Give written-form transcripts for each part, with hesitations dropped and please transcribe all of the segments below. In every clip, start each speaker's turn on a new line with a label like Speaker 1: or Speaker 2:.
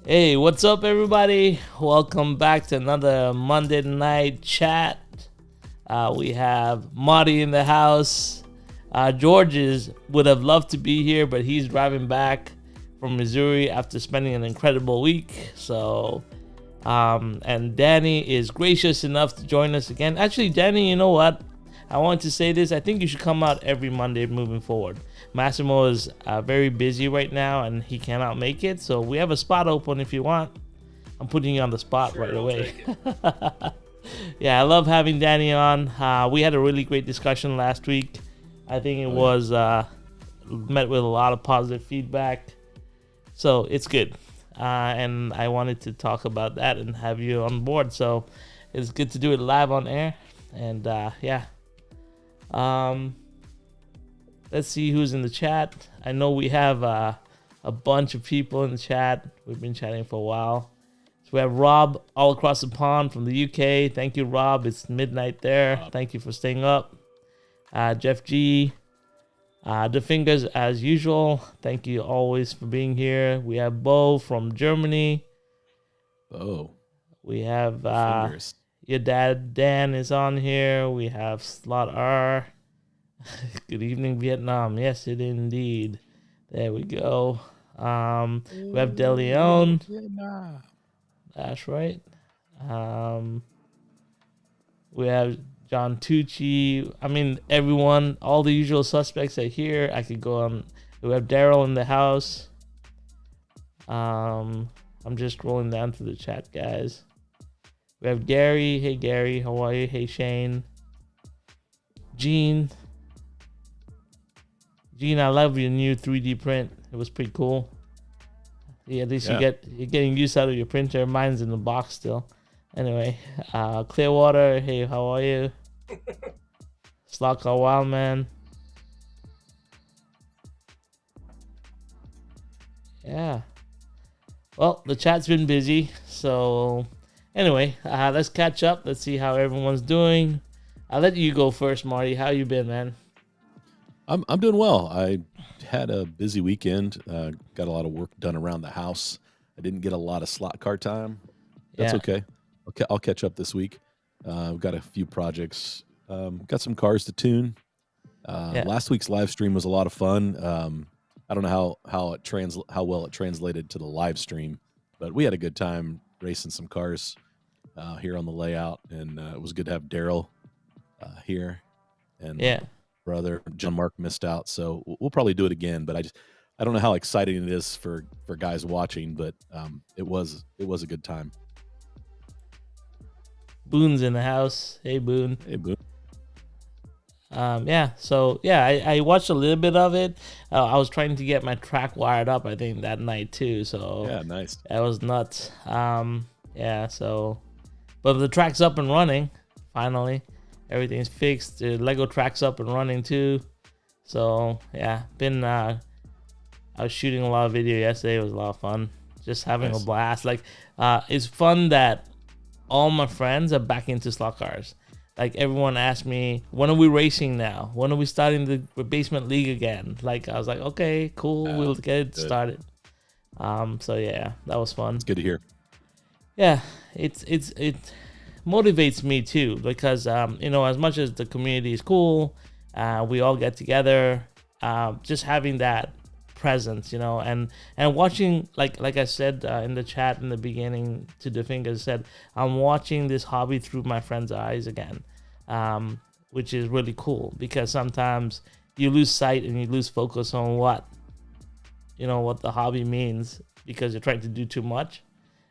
Speaker 1: Hey, what's up, everybody? Welcome back to another Monday night chat. We have Marty in the house. Would have loved to be here, but he's driving back from Missouri after spending an incredible week. And Danny is gracious enough to join us again. Actually, Danny, you know what? I want to say this. I think you should come out every Monday moving forward. Massimo is very busy right now and he cannot make it. So we have a spot open if you want. I'm putting you on the spot
Speaker 2: Sure,
Speaker 1: right
Speaker 2: I'll
Speaker 1: away.
Speaker 2: take it.
Speaker 1: Yeah, I love having Danny on. We had a really great discussion last week. I think it was met with a lot of positive feedback. So it's good. And I wanted to talk about that and have you on board. So it's good to do it live on air. And yeah. Let's see who's in the chat. I know we have a bunch of people in the chat. We've been chatting for a while. So we have Rob all across the pond from the UK. Thank you, Rob. It's midnight there. Thank you for staying up. Jeff G. The Fingers as usual. Thank you always for being here. We have Bo from Germany.
Speaker 3: Oh,
Speaker 1: We have
Speaker 3: fingers.
Speaker 1: your dad Dan is on here. We have Slot R. Good evening, Vietnam. Yes, it indeed. There we go. We have DeLeon.
Speaker 3: Vietnam.
Speaker 1: That's right. We have John Tucci. I mean, everyone, all the usual suspects are here. I could go on. We have Daryl in the house. I'm just scrolling down through the chat, guys. We have Gary. Hey, Gary. How are you? Hey, Shane. Gene, I love your new 3D print. It was pretty cool. Yeah, at least you're getting use out of your printer. Mine's in the box still. Anyway, Clearwater, hey, how are you? Slock Wild Man. Yeah. Well, the chat's been busy, so anyway, let's catch up. Let's see how everyone's doing. I'll let you go first, Marty. How you been, man?
Speaker 3: I'm doing well. I had a busy weekend. Got a lot of work done around the house. I didn't get a lot of slot car time. That's okay. I'll catch up this week. I've got a few projects. Got some cars to tune. Last week's live stream was a lot of fun. I don't know how well it translated to the live stream, but we had a good time racing some cars here on the layout, and it was good to have Daryl here. And brother John Mark missed out, so we'll probably do it again. But I don't know how exciting it is for guys watching, but it was a good time.
Speaker 1: Boone's in the house. Hey, Boone.
Speaker 3: Hey, Boone.
Speaker 1: I watched a little bit of it. I was trying to get my track wired up, I think, that night too. So
Speaker 3: yeah, nice.
Speaker 1: That was nuts. But the track's up and running. Finally, everything's fixed. The Lego track's up and running too. So yeah, I was shooting a lot of video yesterday. It was a lot of fun. Just having a blast. Like, it's fun that all my friends are back into slot cars. Like, everyone asked me, when are we racing now? When are we starting the basement league again? Like, I was like, okay, cool, we'll get it started. So yeah, that was fun.
Speaker 3: It's good to hear.
Speaker 1: Yeah, it motivates me too, because as much as the community is cool, we all get together, just having that presence, and watching, like I said in the chat in the beginning, to the Fingers said, I'm watching this hobby through my friend's eyes again, which is really cool, because sometimes you lose sight and you lose focus on what the hobby means, because you're trying to do too much.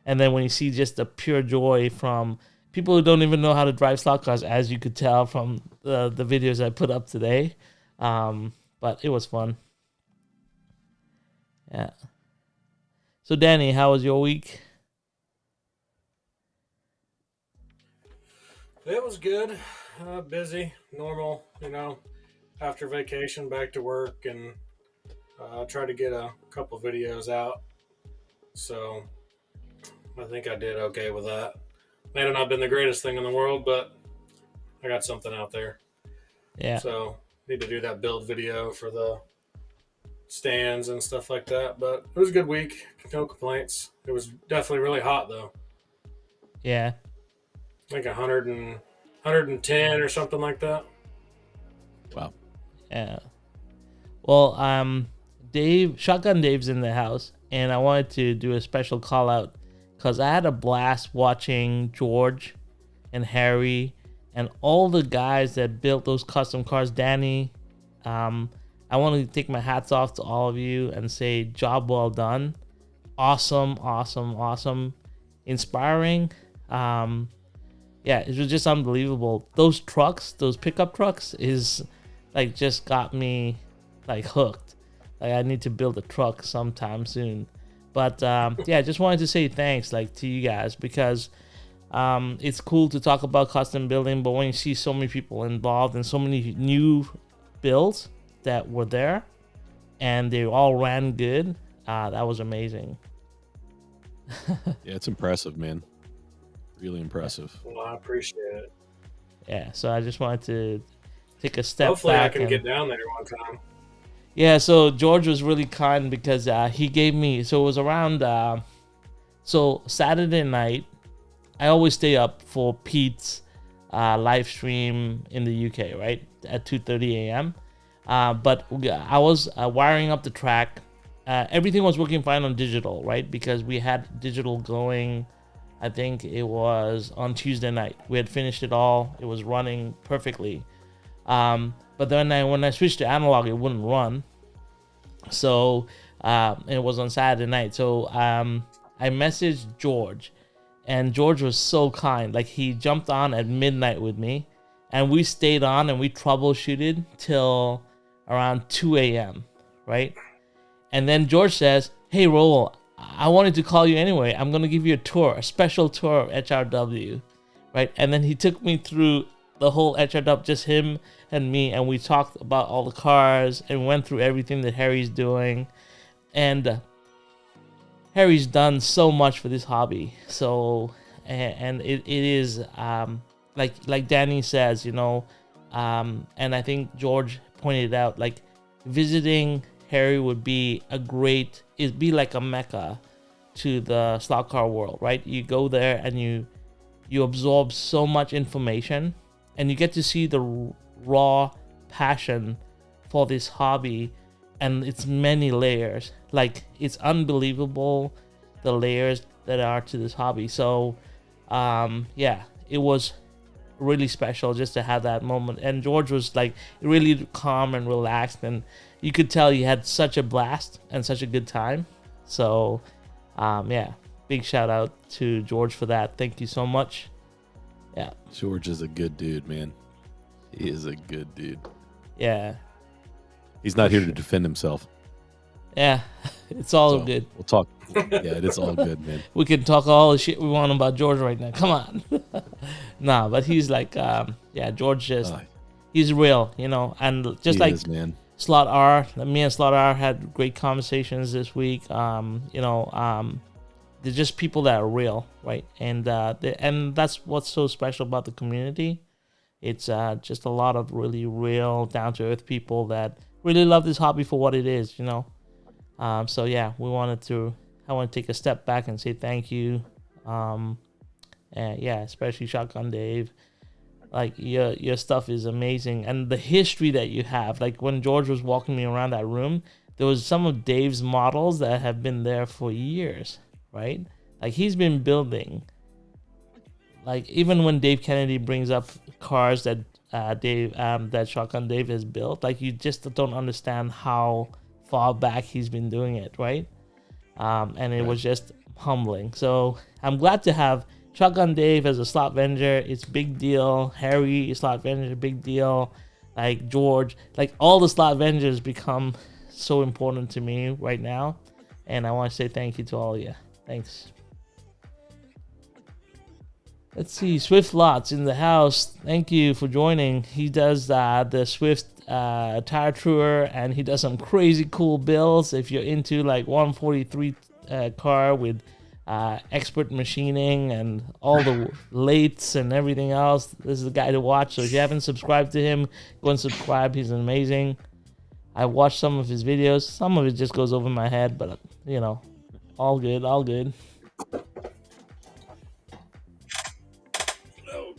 Speaker 1: And then when you see just the pure joy from people who don't even know how to drive slot cars, as you could tell from the videos I put up today, but it was fun. Yeah. So Danny, how was your week?
Speaker 2: It was good. Busy, normal, after vacation, back to work, and try to get a couple videos out. So I think I did okay with that. May have not been the greatest thing in the world, but I got something out there.
Speaker 1: Yeah.
Speaker 2: So need to do that build video for the stands and stuff like that. But it was a good week. No complaints. It was definitely really hot though.
Speaker 1: Yeah.
Speaker 2: Like 110 or something like that.
Speaker 3: Wow.
Speaker 1: Yeah. Well, Shotgun Dave's in the house, and I wanted to do a special call out because I had a blast watching George and Harry and all the guys that built those custom cars. Danny, I want to take my hats off to all of you and say job well done. Awesome, awesome, awesome. Inspiring. Yeah, it was just unbelievable. Those trucks, those pickup trucks is like just got me like hooked. Like I need to build a truck sometime soon. But yeah, I just wanted to say thanks like to you guys because it's cool to talk about custom building, but when you see so many people involved and so many new builds that were there and they all ran good, that was amazing.
Speaker 3: Yeah, it's impressive, man. Really impressive.
Speaker 2: Well, I appreciate it.
Speaker 1: Yeah, so I just wanted to take a step
Speaker 2: Hopefully
Speaker 1: back.
Speaker 2: I can get down there one time.
Speaker 1: Yeah, so George was really kind because he gave me, so it was around, so Saturday night, I always stay up for Pete's live stream in the UK, right, at 2:30 a.m. But I was wiring up the track. Everything was working fine on digital, right, because we had digital going. I think it was on Tuesday night. We had finished it all. It was running perfectly. But then when I switched to analog, it wouldn't run. So it was on Saturday night. So I messaged George, and George was so kind. Like he jumped on at midnight with me, and we stayed on and we troubleshooted till around 2 a.m. Right? And then George says, "Hey, Raul, I wanted to call you anyway. I'm going to give you a tour, a special tour of HRW," right? And then he took me through the whole HRW, just him and me, and we talked about all the cars and went through everything that Harry's doing. And Harry's done so much for this hobby. So, and it is, like Danny says, you know, and I think George pointed out, like visiting Harry would be it'd be like a mecca to the slot car world, right? You go there and you absorb so much information and you get to see the raw passion for this hobby and its many layers. Like it's unbelievable the layers that are to this hobby. So yeah, it was really special just to have that moment. And George was like really calm and relaxed, and you could tell he had such a blast and such a good time. So yeah, big shout out to George for that. Thank you so much. Yeah,
Speaker 3: George is a good dude, man. He is a good dude.
Speaker 1: Yeah,
Speaker 3: He's not here to defend himself.
Speaker 1: yeah. It's all
Speaker 3: So,
Speaker 1: good.
Speaker 3: We'll talk. Yeah, it's all good, man.
Speaker 1: We can talk all the shit we want about George right now. Come on. Nah, but he's like yeah, George just he's real, you know. And just
Speaker 3: He
Speaker 1: like
Speaker 3: is, man.
Speaker 1: Slot R, me and Slot R had great conversations this week. You know, they're just people that are real, right? And and that's what's so special about the community. It's just a lot of really real, down to earth people that really love this hobby for what it is, you know. So yeah, I want to take a step back and say thank you. And yeah, especially Shotgun Dave. Like your stuff is amazing, and the history that you have. Like when George was walking me around that room, there was some of Dave's models that have been there for years, right? Like he's been building. Like even when Dave Kennedy brings up cars that that Shotgun Dave has built, like you just don't understand how far back he's been doing it, right? And it was just humbling. So I'm glad to have Shotgun Dave as a slot vendor. It's big deal. Harry is slot vendor, big deal. Like George, like all the slot vendors become so important to me right now. And I want to say thank you to all of you. Thanks. Let's see, Swift Lots in the house. Thank you for joining. He does the Swift tire tour, and he does some crazy cool builds. If you're into like 143 car with expert machining and all the lathes and everything else, this is the guy to watch. So if you haven't subscribed to him, go and subscribe. He's amazing. I watch some of his videos. Some of it just goes over my head, but all good, all good.
Speaker 2: Oh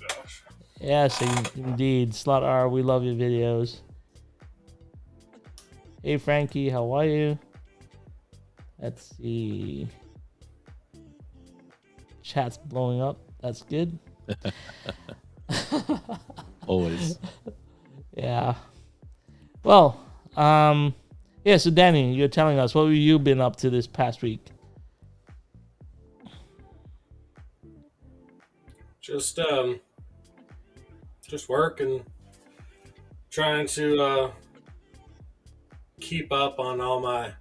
Speaker 2: gosh.
Speaker 1: Yes, indeed. Slot R, we love your videos. Hey Frankie, how are you? Let's see. Chat's blowing up. That's good.
Speaker 3: Always.
Speaker 1: Yeah. Well, yeah, so Danny, you're telling us what have you been up to this past week?
Speaker 2: Just work and trying to keep up on all my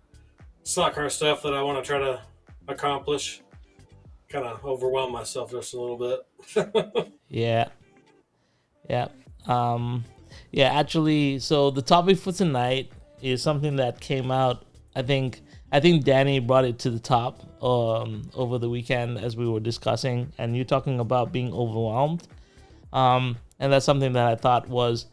Speaker 2: slot car stuff that I want to try to accomplish. Kind of overwhelm myself just a little bit.
Speaker 1: Yeah. Yeah. Yeah, actually, so the topic for tonight is something that came out. I think Danny brought it to the top over the weekend as we were discussing, and you're talking about being overwhelmed. And that's something that I thought was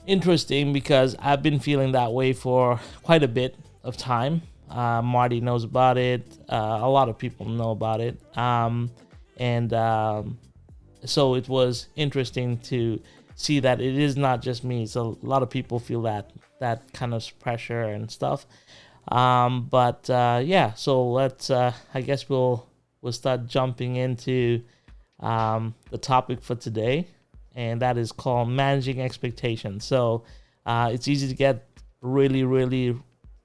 Speaker 1: interesting because I've been feeling that way for quite a bit of time. Marty knows about it. A lot of people know about it. So it was interesting to see that it is not just me. So a lot of people feel that kind of pressure and stuff. Yeah, so let's. I guess we'll start jumping into the topic for today, and that is called managing expectations. So it's easy to get really, really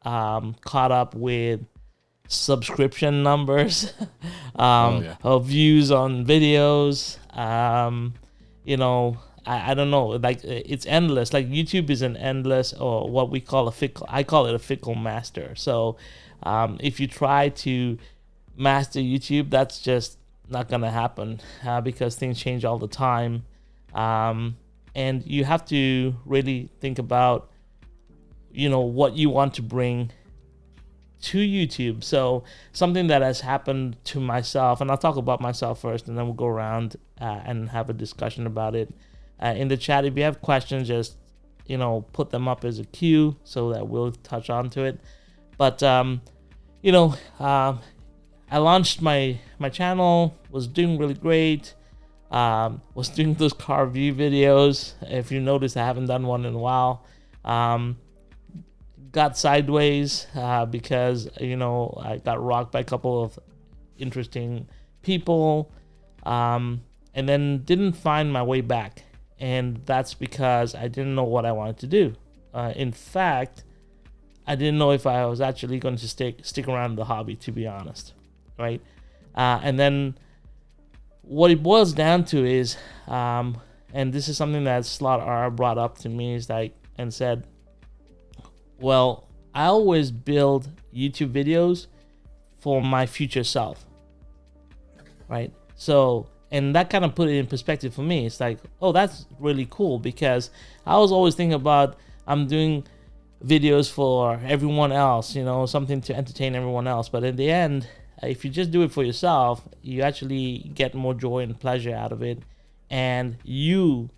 Speaker 1: caught up with subscription numbers, of views on videos. I don't know, like it's endless. Like YouTube is an endless, or what we call I call it a fickle master. So if you try to master YouTube, that's just not gonna happen because things change all the time. And you have to really think about what you want to bring to YouTube. So something that has happened to myself, and I'll talk about myself first, and then we'll go around and have a discussion about it. In the chat, if you have questions, just put them up as a queue so that we'll touch on to it. But I launched my channel, was doing really great. Was doing those car review videos. If you notice, I haven't done one in a while. Got sideways because I got rocked by a couple of interesting people, and then didn't find my way back. And that's because I didn't know what I wanted to do. In fact, I didn't know if I was actually going to stick around the hobby, to be honest, right? And then what it boils down to is, and this is something that Slot R brought up to me, is and said, well, I always build YouTube videos for my future self, right? So, and that kind of put it in perspective for me. It's like, oh, that's really cool, because I was always thinking about, I'm doing videos for everyone else, something to entertain everyone else. But in the end, if you just do it for yourself, you actually get more joy and pleasure out of it, and you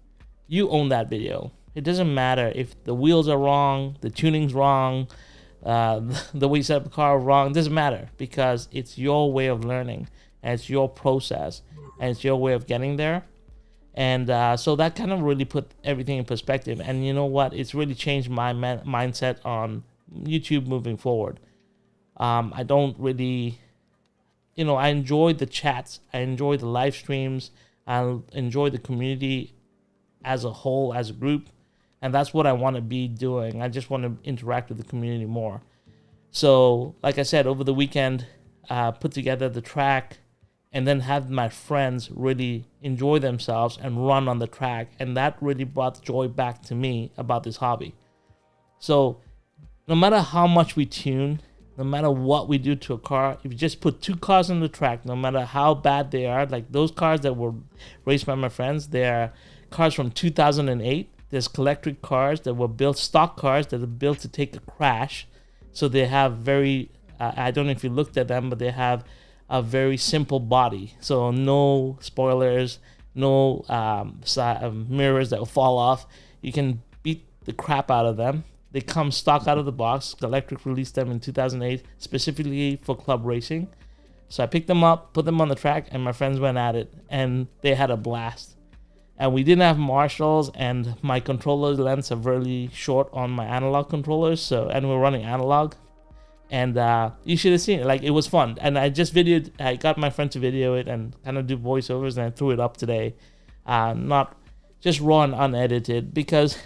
Speaker 1: own that video. It doesn't matter if the wheels are wrong, the tuning's wrong, the way you set up the car wrong. It doesn't matter, because it's your way of learning, and it's your process, and it's your way of getting there. And so that kind of really put everything in perspective. And you know what? It's really changed my mindset on YouTube moving forward. I don't really, I enjoy the chats. I enjoy the live streams. I enjoy the community as a whole, as a group. And that's what I want to be doing. I just want to interact with the community more. So, like I said, over the weekend, put together the track, and then have my friends really enjoy themselves and run on the track. And that really brought joy back to me about this hobby. So no matter how much we tune, no matter what we do to a car, if you just put two cars on the track, no matter how bad they are, like those cars that were raced by my friends, they're cars from 2008. There's collector cars that were built, stock cars that are built to take a crash. So they have very, I don't know if you looked at them, but they have a very simple body. So no spoilers, no mirrors that will fall off. You can beat the crap out of them. They come stock out of the box. Electric released them in 2008 specifically for club racing. So I picked them up, put them on the track, and my friends went at it, and they had a blast. And we didn't have Marshalls, and my controller lengths are really short on my analog controllers, and we're running analog. And you should have seen it. Like, it was fun. And I got my friend to video it and kind of do voiceovers, and I threw it up today. Not just raw and unedited, because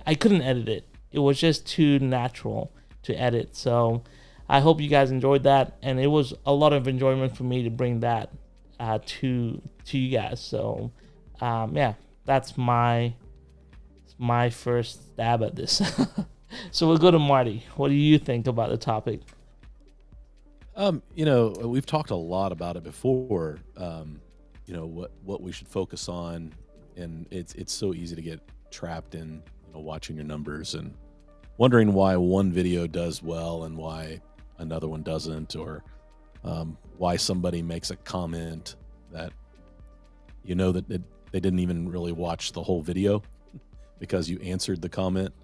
Speaker 1: I couldn't edit it. It was just too natural to edit. So I hope you guys enjoyed that, and it was a lot of enjoyment for me to bring that to you guys. So yeah, that's my first stab at this. So we'll go to Marty. What do you think about the topic?
Speaker 3: We've talked a lot about it before. What we should focus on, and it's so easy to get trapped in watching your numbers and wondering why one video does well and why another one doesn't, or why somebody makes a comment that that they didn't even really watch the whole video because you answered the comment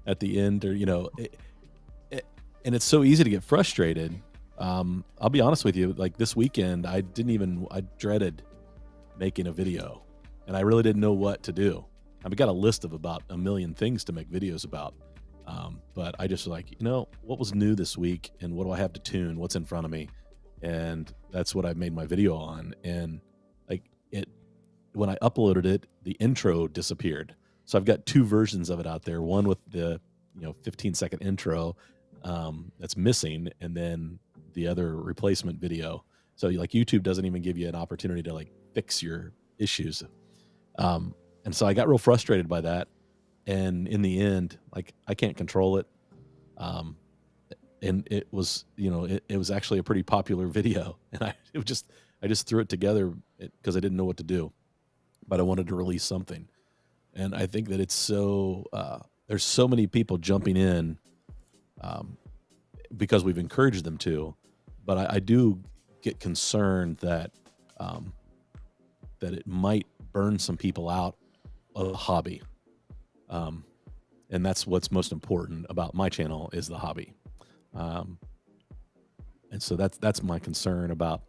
Speaker 3: at the end, or and it's so easy to get frustrated. I'll be honest with you, like this weekend I dreaded making a video, and I really didn't know what to do. I've got a list of about a million things to make videos about, but I just what was new this week, and what do I have to tune, what's in front of me, and that's what I made my video on. And when I uploaded it, the intro disappeared. So I've got two versions of it out there. One with the 15-second intro that's missing, and then the other replacement video. So YouTube doesn't even give you an opportunity to fix your issues. And so I got real frustrated by that. And in the end, I can't control it. And it was it was actually a pretty popular video, and I just threw it together because I didn't know what to do, but I wanted to release something. And I think that it's there's so many people jumping in because we've encouraged them to, but I do get concerned that it might burn some people out of the hobby. And that's what's most important about my channel, is the hobby. And so that's my concern about,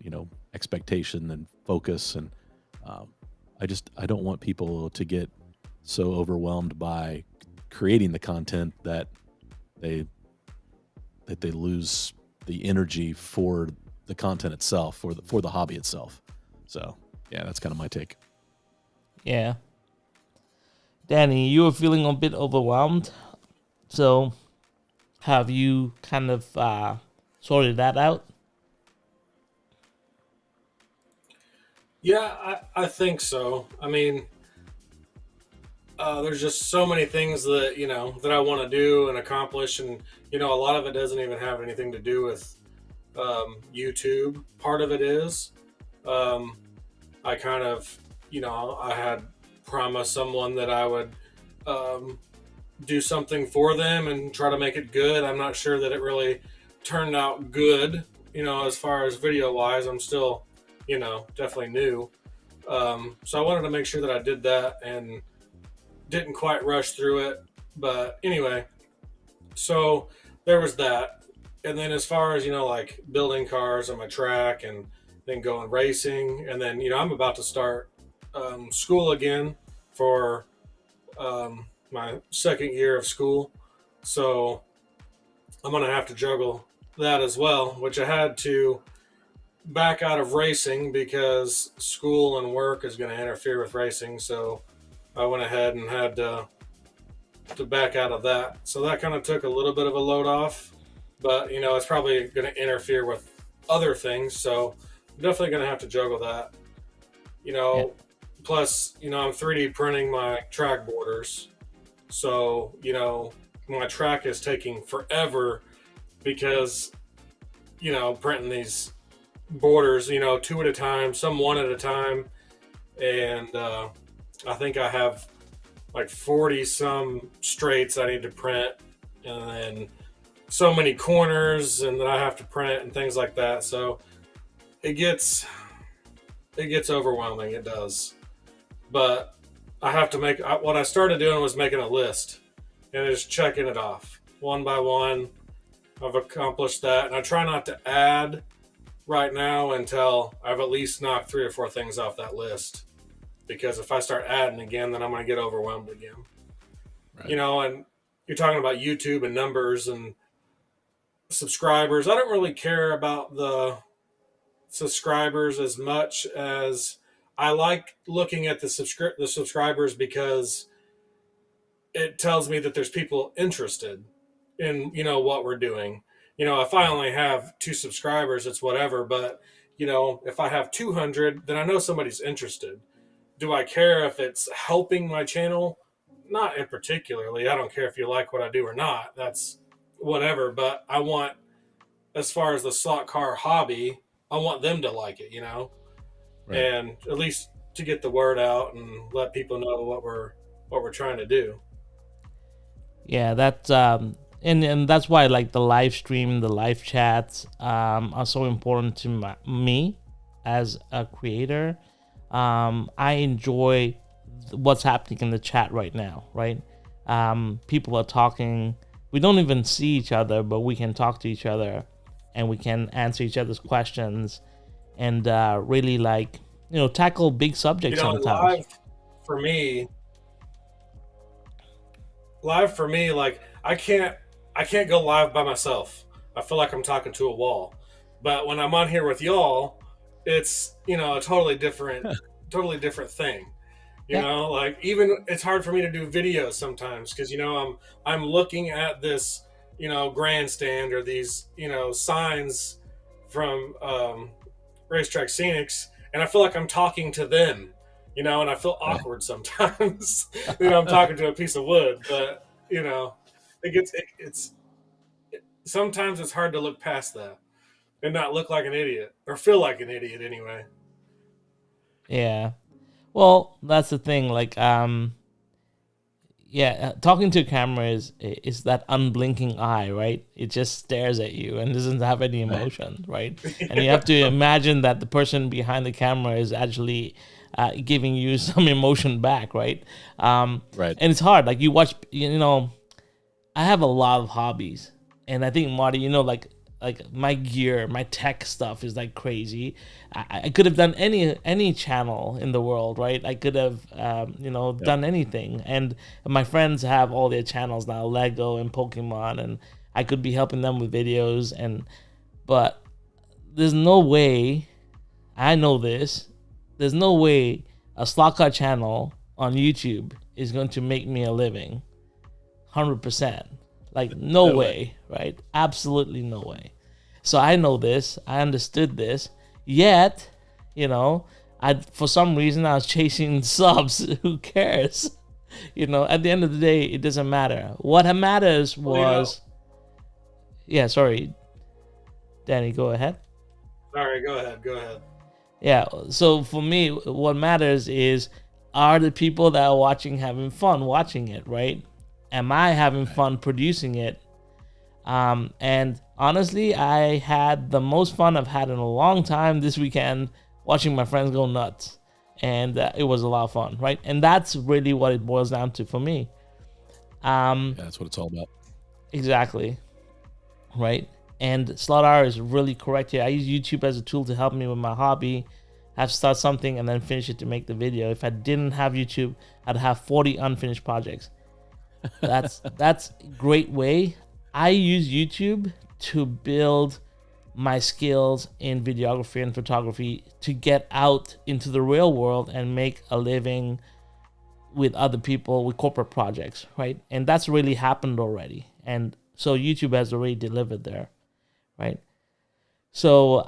Speaker 3: expectation and focus. And I don't want people to get so overwhelmed by creating the content that they lose the energy for the content itself, for the hobby itself. So yeah, that's kind of my take.
Speaker 1: Yeah. Danny, you were feeling a bit overwhelmed. So have you kind of sorted that out?
Speaker 2: Yeah, I think so. I mean, there's just so many things that that I want to do and accomplish, and a lot of it doesn't even have anything to do with YouTube. Part of it is I kind of I had promised someone that I would do something for them and try to make it good. I'm not sure that it really turned out good, as far as video wise. I'm still definitely new, so I wanted to make sure that I did that and didn't quite rush through it. But anyway, so there was that. And then as far as building cars on my track, and then going racing, and then I'm about to start school again for my second year of school, so I'm gonna have to juggle that as well, which I had to back out of racing because school and work is going to interfere with racing. So I went ahead and had to back out of that. So that kind of took a little bit of a load off, but it's probably going to interfere with other things. So I'm definitely going to have to juggle that.
Speaker 1: Yeah.
Speaker 2: Plus, I'm 3D printing my track borders. So, my track is taking forever because, printing these borders, two at a time, some one at a time. And I think I have like 40 some straights I need to print, and then so many corners and that I have to print and things like that. So it gets overwhelming. It does. But I have to what I started doing was making a list. and just checking it off one by one. I've accomplished that, and I try not to add right now until I've at least knocked 3 or 4 things off that list. Because if I start adding again, then I'm going to get overwhelmed again.
Speaker 3: Right.
Speaker 2: You know, and you're talking about YouTube and numbers and subscribers. I don't really care about the subscribers as much as I like looking at the subscribers, because it tells me that there's people interested in, you know, what we're doing. You know, if I only have 2 subscribers, it's whatever. But, you know, if I have 200, then I know somebody's interested. Do I care if it's helping my channel? Not in particularly. I don't care if you like what I do or not. That's whatever. But I want, as far as the slot car hobby, I want them to like it, you know,
Speaker 3: Right.
Speaker 2: and at least to get the word out and let people know what we're trying to do.
Speaker 1: Yeah, that's and that's why like the live stream, the live chats are so important to me as a creator. I enjoy what's happening in the chat right now, right? People are talking. We don't even see each other, but we can talk to each other, and we can answer each other's questions, and really, like, you know, tackle big subjects sometimes.
Speaker 2: Live for me, like I can't go live by myself. I feel like I'm talking to a wall. But when I'm on here with y'all, it's, you know, a totally different thing. You know, like, even it's hard for me to do videos sometimes because, you know, I'm looking at this, you know, grandstand or these, you know, signs from Racetrack Scenics, and I feel like I'm talking to them, you know, and I feel awkward sometimes. You know, I'm talking to a piece of wood, but, you know, it's sometimes it's hard to look past that and not look like an idiot, or feel like an idiot anyway.
Speaker 1: Yeah. Well, that's the thing. Like, talking to a camera is that unblinking eye, right? It just stares at you and doesn't have any emotion, right? And you have to imagine that the person behind the camera is actually giving you some emotion back, right?
Speaker 3: Right.
Speaker 1: And it's hard. Like, you watch, you know, I have a lot of hobbies, and I think, Marty, you know, like my gear, my tech stuff is like crazy. I could have done any channel in the world, right? I could have, done anything. And my friends have all their channels now, Lego and Pokemon, and I could be helping them with videos. But there's no way, I know this, there's no way a slot car channel on YouTube is going to make me a living, 100%. Like, no way, right? Absolutely no way. So I know this. I understood this. Yet, you know, for some reason I was chasing subs. Who cares? You know, at the end of the day, it doesn't matter. What matters was... Yeah, sorry. Danny, go ahead.
Speaker 2: Sorry, go ahead.
Speaker 1: Yeah, so for me, what matters is, are the people that are watching having fun watching it, right? Am I having fun producing it? And honestly, I had the most fun I've had in a long time this weekend watching my friends go nuts. And it was a lot of fun, right? And that's really what it boils down to for me.
Speaker 3: That's what it's all about.
Speaker 1: Exactly. Right? And Slaughter is really correct here. I use YouTube as a tool to help me with my hobby. I have to start something and then finish it to make the video. If I didn't have YouTube, I'd have 40 unfinished projects. That's a great way. I use YouTube to build my skills in videography and photography to get out into the real world and make a living with other people, with corporate projects, right? And that's really happened already. And so YouTube has already delivered there, right? So,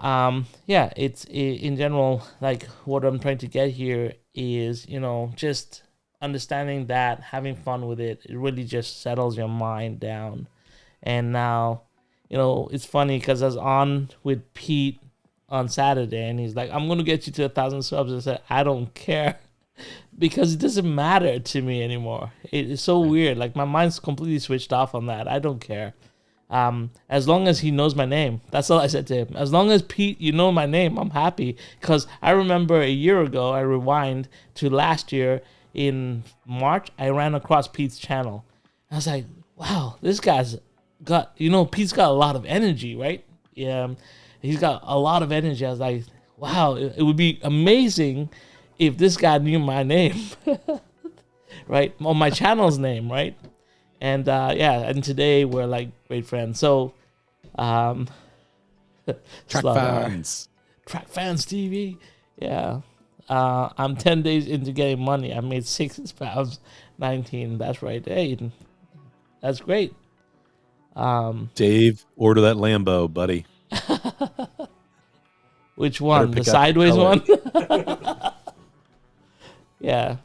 Speaker 1: it's in general, like, what I'm trying to get here is, you know, just understanding that having fun with it really just settles your mind down. And now, you know, it's funny because I was on with Pete on Saturday, and he's like, I'm going to get you to 1,000 subs. I said, I don't care, because it doesn't matter to me anymore. It's so weird. Like, my mind's completely switched off on that. I don't care. As long as he knows my name. That's all I said to him. As long as, Pete, you know my name, I'm happy. Because I remember a year ago, I rewind to last year in March, I ran across Pete's channel. I was like, wow, this guy's got, Pete's got a lot of energy, right? Yeah, he's got a lot of energy. I was like, wow, it would be amazing if this guy knew my name, right? Or my channel's name, right? And and today we're like great friends. So,
Speaker 3: Track
Speaker 1: Slaughter.
Speaker 3: fans.
Speaker 1: Track Fans TV. Yeah. I'm 10 days into getting money. I made £6.19. That's right. Hey, that's great.
Speaker 3: Dave, order that Lambo, buddy.
Speaker 1: Which one? The
Speaker 3: pick out your
Speaker 1: sideways
Speaker 3: color.
Speaker 1: one? Yeah.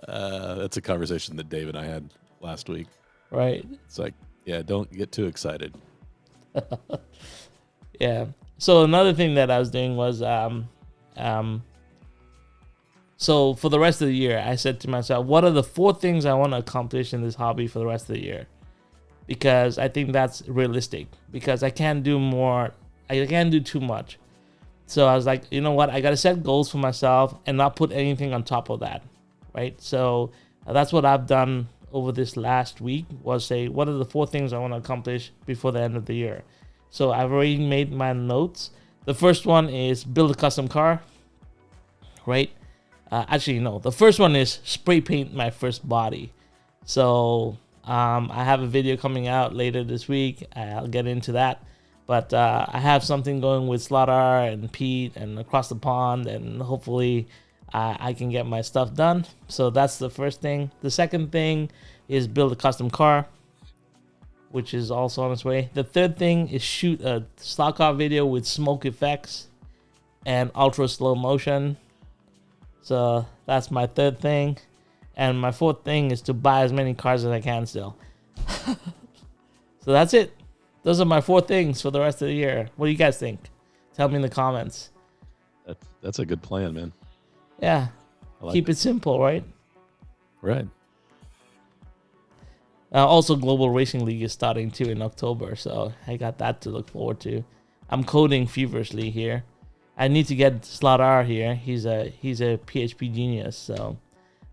Speaker 3: That's a conversation that Dave and I had last week.
Speaker 1: Right.
Speaker 3: It's like, yeah, don't get too excited.
Speaker 1: Yeah. So another thing that I was doing was so for the rest of the year, I said to myself, what are the 4 things I want to accomplish in this hobby for the rest of the year? Because I think that's realistic. Because I can't do more. I can't do too much. So I was like, you know what? I got to set goals for myself and not put anything on top of that. Right? So that's what I've done over this last week, was say, what are the 4 things I want to accomplish before the end of the year? So I've already made my notes. The first one is build a custom car. Right? Actually, no. The first one is spray paint my first body. So I have a video coming out later this week. I'll get into that. But I have something going with Slaughter and Pete and across the pond, and hopefully I can get my stuff done. So that's the first thing. The second thing is build a custom car, which is also on its way. The third thing is shoot a slot car video with smoke effects and ultra slow motion. So that's my third thing. And my fourth thing is to buy as many cars as I can still. So that's it. Those are my 4 things for the rest of the year. What do you guys think? Tell me in the comments.
Speaker 3: That's a good plan, man.
Speaker 1: Yeah. Keep it simple, right?
Speaker 3: Right.
Speaker 1: Also, Global Racing League is starting too in October, so I got that to look forward to. I'm coding feverishly here. I need to get Slaughter here. He's a PHP genius, so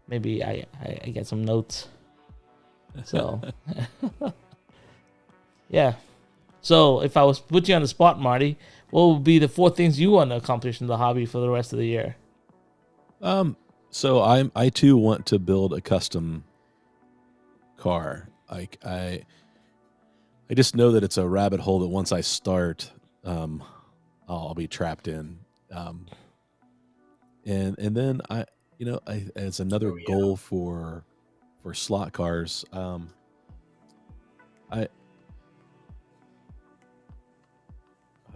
Speaker 1: maybe I get some notes. So, yeah. So if I was to put you on the spot, Marty, what would be the 4 things you want to accomplish in the hobby for the rest of the year?
Speaker 3: So I too want to build a custom car. I just know that it's a rabbit hole that once I start, I'll be trapped in. And then as another goal for slot cars, I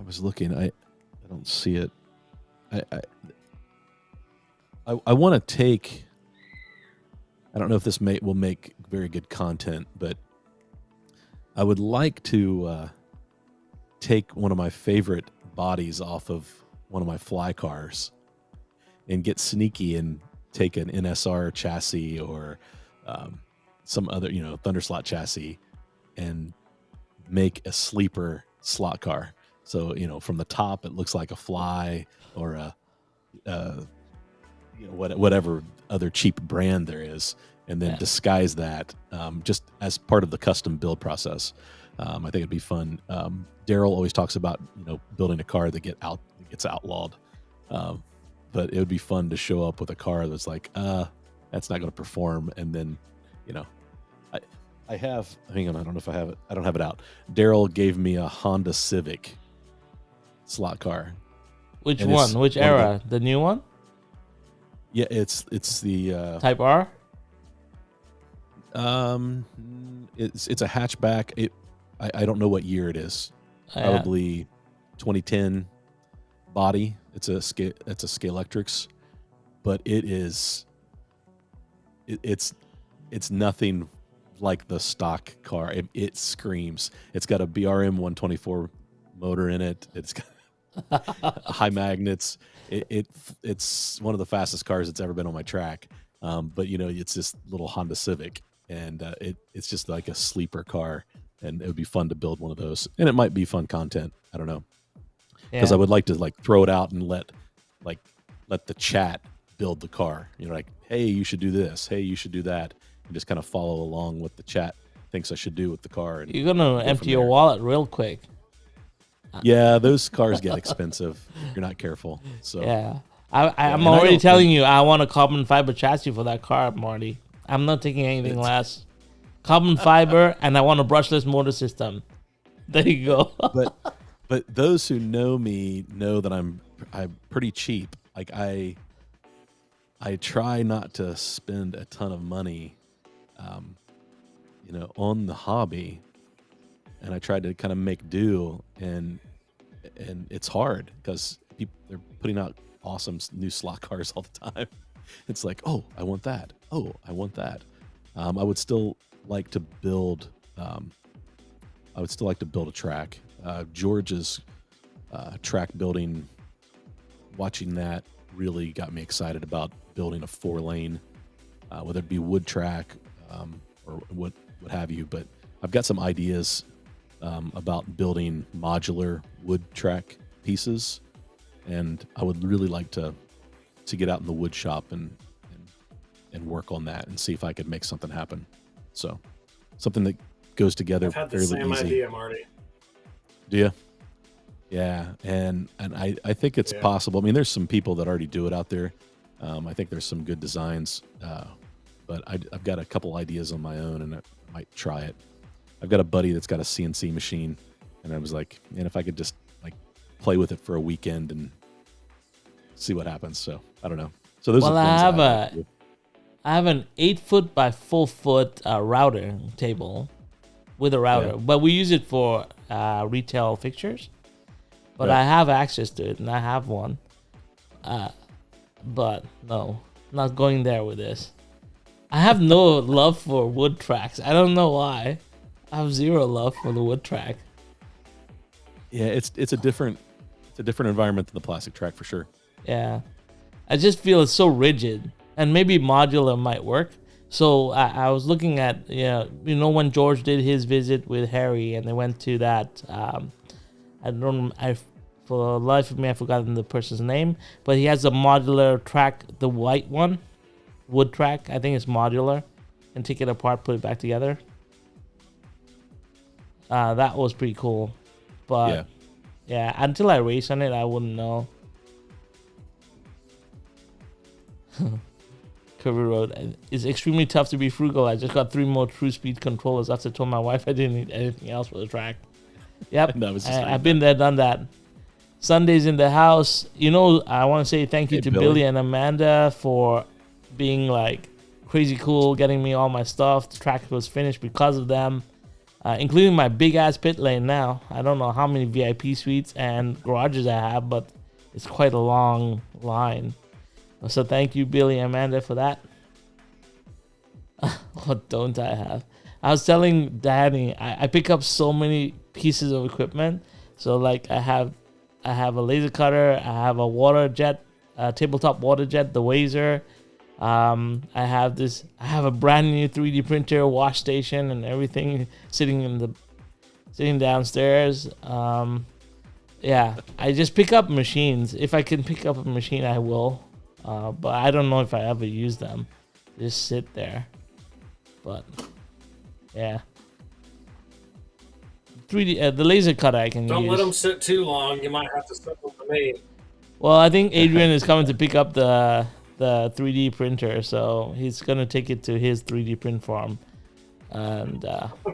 Speaker 3: was looking. I don't see it. I want to take. I don't know if this will make very good content, but I would like to take one of my favorite bodies off of one of my fly cars and get sneaky and take an NSR chassis or some other, Thunder slot chassis and make a sleeper slot car. So, from the top, it looks like a fly or whatever other cheap brand there is, and then disguise that just as part of the custom build process. I think it'd be fun. Daryl always talks about, building a car that gets outlawed. But it would be fun to show up with a car that's like, that's not going to perform. And then, I have, hang on, I don't know if I have it. I don't have it out. Daryl gave me a Honda Civic slot car.
Speaker 1: Which one? Which era? The new one?
Speaker 3: Yeah, it's the
Speaker 1: Type R.
Speaker 3: It's a hatchback. I don't know what year it is. Probably 2010 body. It's a Scalextrics, but it's nothing like the stock car. It screams. It's got a BRM 124 motor in it. It's got high magnets. It's one of the fastest cars that's ever been on my track. But it's this little Honda Civic, and it's just like a sleeper car, and it would be fun to build one of those. And it might be fun content. I don't know, because I would like to throw it out and let the chat build the car. Like, hey, you should do this. Hey, you should do that. and just kind of follow along what the chat thinks I should do with the car. And
Speaker 1: You're gonna
Speaker 3: go from
Speaker 1: empty your
Speaker 3: there.
Speaker 1: wallet real quick.
Speaker 3: Yeah, those cars get expensive if you're not careful. So
Speaker 1: Yeah.
Speaker 3: yeah,
Speaker 1: I'm
Speaker 3: and I
Speaker 1: already
Speaker 3: don't.
Speaker 1: telling
Speaker 3: And
Speaker 1: you, I want a carbon fiber chassis for that car, Marty. I'm not taking anything
Speaker 3: it's
Speaker 1: less. Carbon fiber, and I want a brushless motor system. There you go.
Speaker 3: but those who know me know that I'm pretty cheap. Like I try not to spend a ton of money, um, on the hobby, and I try to kind of make do, and it's hard because they're putting out awesome new slot cars all the time. It's like, oh, I want that. Oh, I want that. I would still like to build. I would still like to build a track. George's track building. Watching that really got me excited about building a 4-lane, whether it be wood track or what have you. But I've got some ideas about building modular wood track pieces, and I would really like to get out in the wood shop and work on that and see if I could make something happen. So something that goes together
Speaker 2: I've had the
Speaker 3: fairly
Speaker 2: same
Speaker 3: easy.
Speaker 2: idea, Marty.
Speaker 3: Do you? Yeah, and I think it's
Speaker 2: Yeah.
Speaker 3: possible. I mean, there's some people that already do it out there. I think there's some good designs, but I've got a couple ideas on my own, and I might try it. I've got a buddy that's got a CNC machine, and I was like, man, if I could just like play with it for a weekend and see what happens. So I don't know. So those
Speaker 1: Well,
Speaker 3: are
Speaker 1: I
Speaker 3: things
Speaker 1: have
Speaker 3: that I like to do.
Speaker 1: I have an 8-foot by 4-foot router table with a router,
Speaker 3: Yeah.
Speaker 1: but we use it for retail fixtures. But
Speaker 3: Right.
Speaker 1: I have access to it, and I have one. But no, not going there with this. I have no love for wood tracks. I don't know why. I have zero love for the wood track.
Speaker 3: Yeah, it's a different environment than the plastic track for sure.
Speaker 1: Yeah, I just feel it's so rigid, and maybe modular might work. So I was looking at when George did his visit with Harry, and they went to that. For the life of me, I've forgotten the person's name, but he has a modular track, the white one, wood track. I think it's modular, and take it apart, put it back together. That was pretty cool, but yeah, until I race on it, I wouldn't know. Curvy Road. It's extremely tough to be frugal. I just got 3 more true speed controllers after I told my wife I didn't need anything else for the track. Yep,
Speaker 3: No, I was just
Speaker 1: I've been there, done that. Sundays in the house. I want to say thank you
Speaker 3: Hey,
Speaker 1: to
Speaker 3: Billy.
Speaker 1: Billy and Amanda for being like crazy cool, getting me all my stuff. The track was finished because of them, including my big ass pit lane now. I don't know how many VIP suites and garages I have, but it's quite a long line. So thank you, Billy and Amanda, for that. What don't I have? I was telling Danny, I pick up so many pieces of equipment. So like I have a laser cutter, I have a water jet, tabletop water jet, the Wazer. I have a brand new 3D printer, wash station, and everything sitting downstairs. Yeah, I just pick up machines. If I can pick up a machine, I will. But I don't know if I ever use them. Just sit there. But yeah. 3D the laser cutter I can
Speaker 2: Don't
Speaker 1: use.
Speaker 2: let them sit too long. You might have to sit with me.
Speaker 1: Well, I think Adrian is coming to pick up the 3D printer, so he's gonna take it to his 3D print farm, and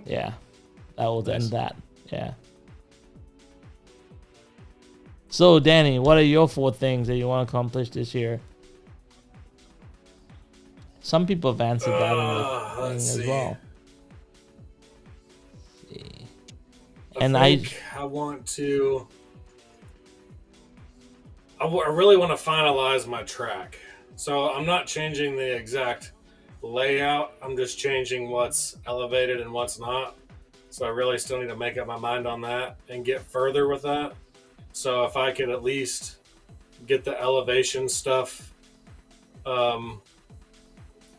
Speaker 1: yeah, that will end that. Yeah. So, Danny, what are your 4 things that you want to accomplish this year? Some people have answered that in the thing
Speaker 2: let's
Speaker 1: as
Speaker 2: see.
Speaker 1: well. Let's see.
Speaker 2: I think I want to. I really want to finalize my track. So I'm not changing the exact layout. I'm just changing what's elevated and what's not. So I really still need to make up my mind on that and get further with that. So if I could at least get the elevation stuff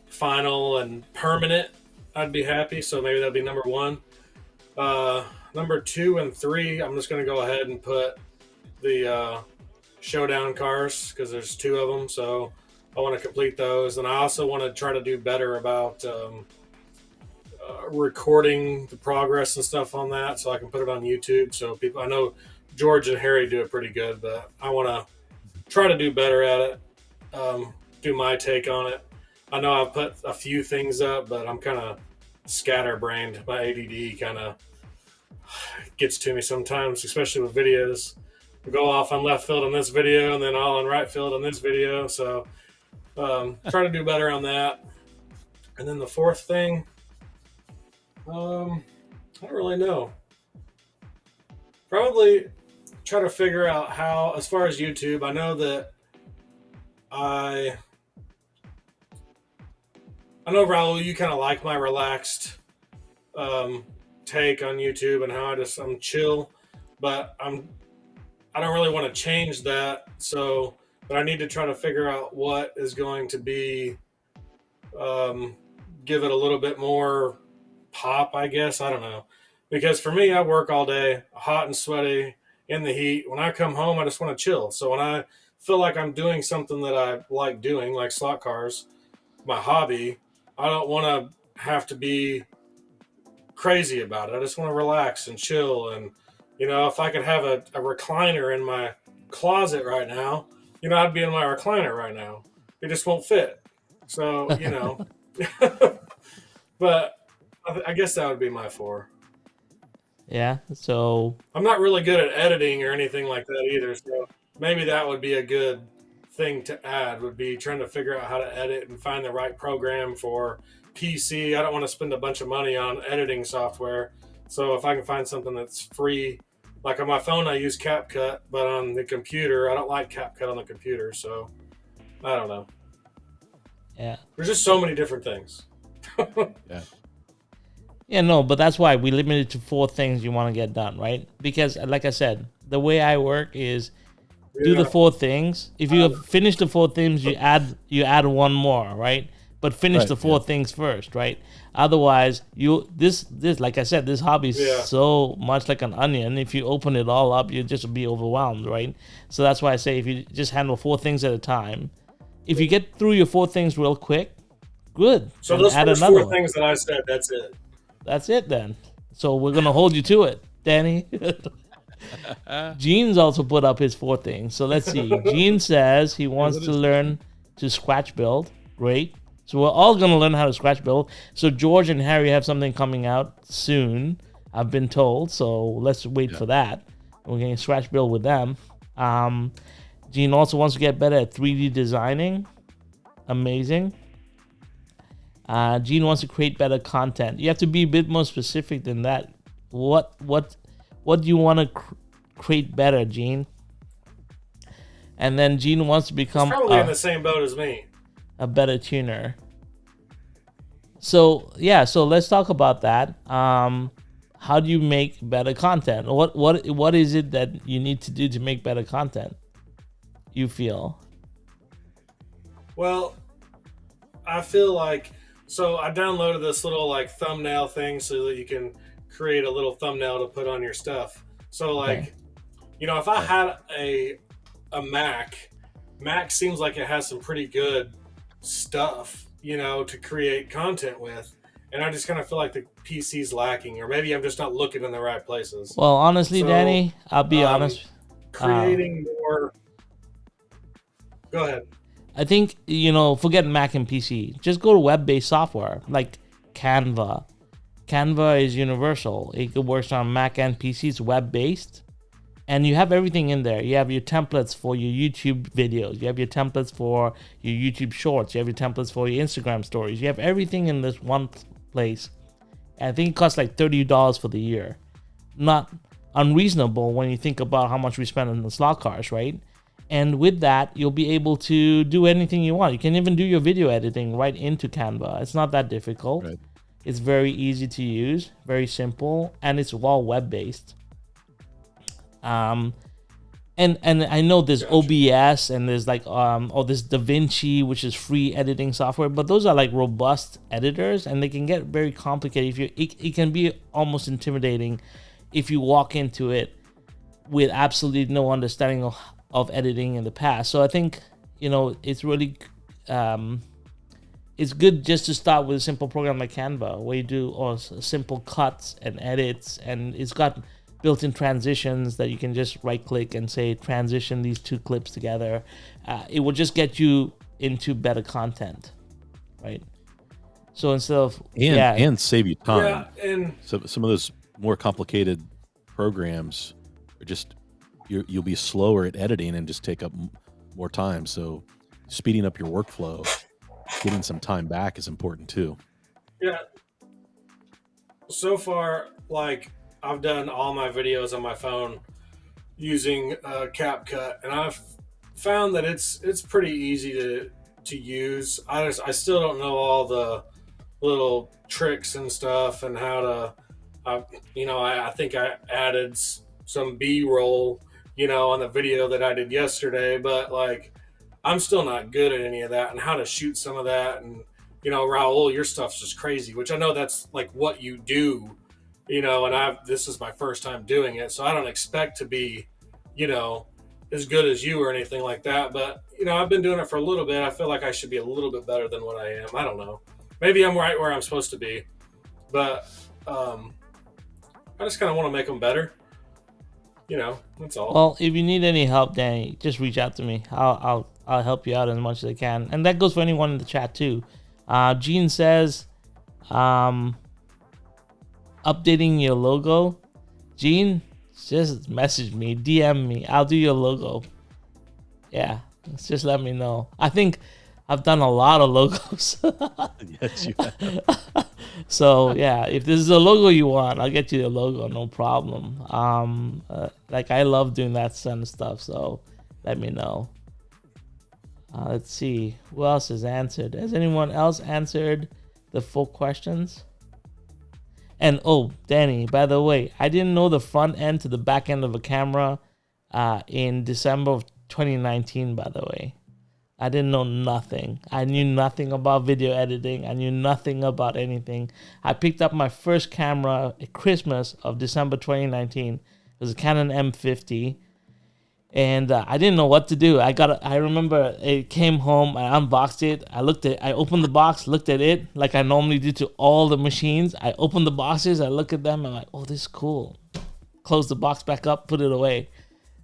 Speaker 2: final and permanent, I'd be happy. So maybe that'd be number 1. Number 2 and 3, I'm just going to go ahead and put the showdown cars because there's 2 of them. So I want to complete those. And I also want to try to do better about recording the progress and stuff on that, so I can put it on YouTube. So people, I know George and Harry do it pretty good, but I want to try to do better at it. Do my take on it. I know I've put a few things up, but I'm kind of scatterbrained. My ADD kind of gets to me sometimes, especially with videos. I go off on left field on this video, and then all on right field on this video. So try to do better on that. And then the fourth thing, I don't really know. Probably try to figure out how, as far as YouTube, I know that I know, Raul, you kind of like my relaxed take on YouTube and how I'm chill, but I don't really want to change that. So, but I need to try to figure out what is going to be give it a little bit more pop, I guess. I don't know, because for me, I work all day, hot and sweaty in the heat. When I come home, I just want to chill. So when I feel like I'm doing something that I like doing, like slot cars, my hobby, I don't want to have to be crazy about it. I just want to relax and chill. And, if I could have a recliner in my closet right now, I'd be in my recliner right now. It just won't fit. So, but I guess that would be my 4.
Speaker 1: Yeah. So
Speaker 2: I'm not really good at editing or anything like that either. So maybe that would be a good thing to add, would be trying to figure out how to edit and find the right program for PC. I don't want to spend a bunch of money on editing software. So if I can find something that's free, like on my phone, I use CapCut, but on the computer, I don't like CapCut on the computer. So I don't know.
Speaker 1: yeah.
Speaker 2: There's just so many different things.
Speaker 3: Yeah.
Speaker 1: Yeah, no, but that's why we limit it to 4 things you want to get done, right? Because like I said, the way I work is do the 4 things. If you have finished the 4 things, you add one more, right? But finish
Speaker 3: Right,
Speaker 1: the 4 things first, right? Otherwise, this like I said, this hobby is so much like an onion. If you open it all up, you just be overwhelmed, right? So that's why I say if you just handle 4 things at a time, if you get through your 4 things real quick, good.
Speaker 2: So
Speaker 1: Then
Speaker 2: those
Speaker 1: add
Speaker 2: first
Speaker 1: another
Speaker 2: 4
Speaker 1: one.
Speaker 2: things that I said, that's it.
Speaker 1: That's it then. So we're gonna hold you to it, Danny. Gene's also put up his 4 things. So let's see. Gene says he wants to learn to scratch build. Great. So we're all gonna learn how to scratch build. So George and Harry have something coming out soon, I've been told. So let's wait for that. We're gonna scratch build with them. Gene also wants to get better at 3D designing. Amazing. Gene wants to create better content. You have to be a bit more specific than that. What do you want to create better, Gene? And then Gene wants to become
Speaker 2: He's probably in the same boat as me.
Speaker 1: A better tuner. So let's talk about that. How do you make better content? What is it that you need to do to make better content, you feel?
Speaker 2: Well, I feel like, so I downloaded this little like thumbnail thing so that you can create a little thumbnail to put on your stuff. So like, if I had a Mac seems like it has some pretty good stuff, to create content with. And I just kind of feel like the PC's lacking, or maybe I'm just not looking in the right places.
Speaker 1: Well, honestly, so, Danny, I'll be honest.
Speaker 2: Creating more. Go ahead.
Speaker 1: I think, forget Mac and PC. Just go to web-based software like Canva. Canva is universal. It works on Mac and PC. It's web-based. And you have everything in there. You have your templates for your YouTube videos. You have your templates for your YouTube shorts. You have your templates for your Instagram stories. You have everything in this one place. And I think it costs like $30 for the year. Not unreasonable when you think about how much we spend on the slot cars, right? And with that, you'll be able to do anything you want. You can even do your video editing right into Canva. It's not that difficult. Right. It's very easy to use, very simple, and it's all web-based. And I know there's OBS and there's like this DaVinci, which is free editing software, but those are like robust editors, and they can get very complicated. It can be almost intimidating if you walk into it with absolutely no understanding of editing in the past. So I think it's really it's good just to start with a simple program like Canva, where you do all simple cuts and edits, and it's got built-in transitions that you can just right-click and say transition these two clips together. It will just get you into better content, right? So instead of
Speaker 3: and save you time.
Speaker 2: Yeah, and
Speaker 3: So some of those more complicated programs are just you'll be slower at editing and just take up more time. So speeding up your workflow, getting some time back is important too.
Speaker 2: yeah, so far, like I've done all my videos on my phone using CapCut, and I've found that it's pretty easy to use. I still don't know all the little tricks and stuff and how to, I think I added some B-roll, on the video that I did yesterday, but like I'm still not good at any of that and how to shoot some of that. And Raul, your stuff's just crazy, which I know that's like what you do, and this is my first time doing it, so I don't expect to be, as good as you or anything like that. But I've been doing it for a little bit. I feel like I should be a little bit better than what I am. I don't know. Maybe I'm right where I'm supposed to be, but I just kind of want to make them better. That's all.
Speaker 1: Well, if you need any help, Danny, just reach out to me. I'll help you out as much as I can, and that goes for anyone in the chat too. Gene says, updating your logo. Gene, just message me, DM me. I'll do your logo. Yeah, just let me know. I think I've done a lot of logos.
Speaker 3: Yes, you have.
Speaker 1: So yeah, if this is a logo you want, I'll get you the logo, no problem. Like I love doing that kind of stuff, so let me know. Let's see who else has answered. Has anyone else answered the full questions? And oh, Danny, by the way, I didn't know the front end to the back end of a camera in December of 2019, by the way. I didn't know nothing. I knew nothing about video editing. I knew nothing about anything. I picked up my first camera at Christmas of December 2019. It was a Canon M50. And I didn't know what to do. I remember it came home, I unboxed it. I opened the box, looked at it like I normally do to all the machines. I opened the boxes, I look at them, I'm like, oh, this is cool. Close the box back up, put it away.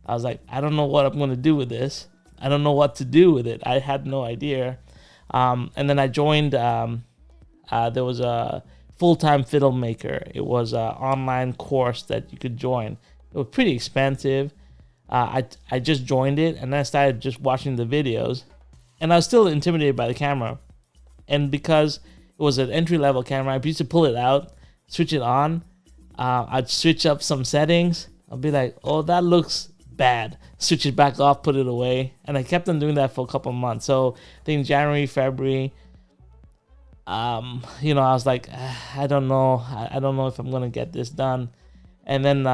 Speaker 1: I was like, I don't know what I'm going to do with this. I don't know what to do with it. I had no idea. And then I joined, there was a full-time filmmaker. It was an online course that you could join. It was pretty expensive. I just joined it, and then I started just watching the videos. And I was still intimidated by the camera. And because it was an entry-level camera, I used to pull it out, switch it on. I'd switch up some settings. I'll be like, oh, that looks bad. Switch it back off, put it away. And I kept on doing that for a couple of months. So I think January, February, I was like, I don't know. I don't know if I'm going to get this done. And then,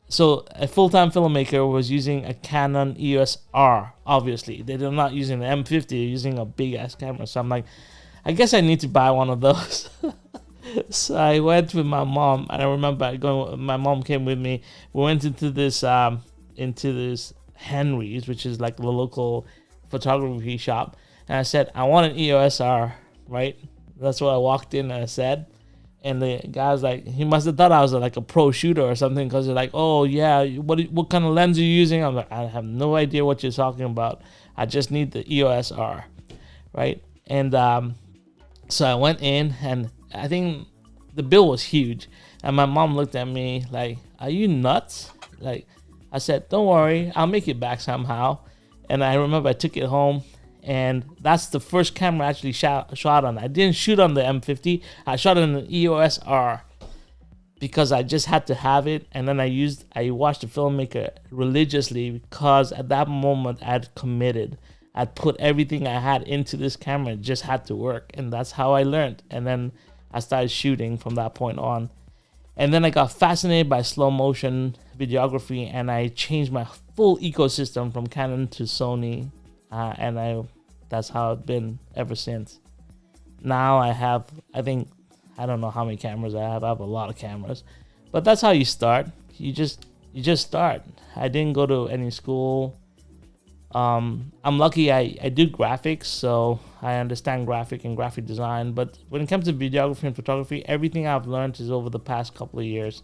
Speaker 1: so a full-time filmmaker was using a Canon EOS R, obviously. They're not using the M50, they're using a big-ass camera. So I'm like, I guess I need to buy one of those. So I went with my mom, and I remember my mom came with me. We went into this Henry's, which is like the local photography shop. And I said, I want an EOS R, right? That's what I walked in and I said. And the guy was like, he must have thought I was like a pro shooter or something, because they're like, oh yeah, what kind of lens are you using? I'm like, I have no idea what you're talking about. I just need the EOS R, right? And so I went in, and I think the bill was huge. And my mom looked at me like, are you nuts? Like, I said, don't worry, I'll make it back somehow. And I remember I took it home, and that's the first camera I actually shot on. I didn't shoot on the M50. I shot on the EOS R because I just had to have it. And then I watched the filmmaker religiously, because at that moment I'd committed. I'd put everything I had into this camera. It just had to work. And that's how I learned. And then I started shooting from that point on. And then I got fascinated by slow motion videography, and I changed my full ecosystem from Canon to Sony. That's how it's been ever since. Now I have, I don't know how many cameras I have. I have a lot of cameras. But that's how you start. You just start. I didn't go to any school. I'm lucky I do graphics, so I understand graphic and graphic design. But when it comes to videography and photography, everything I've learned is over the past couple of years.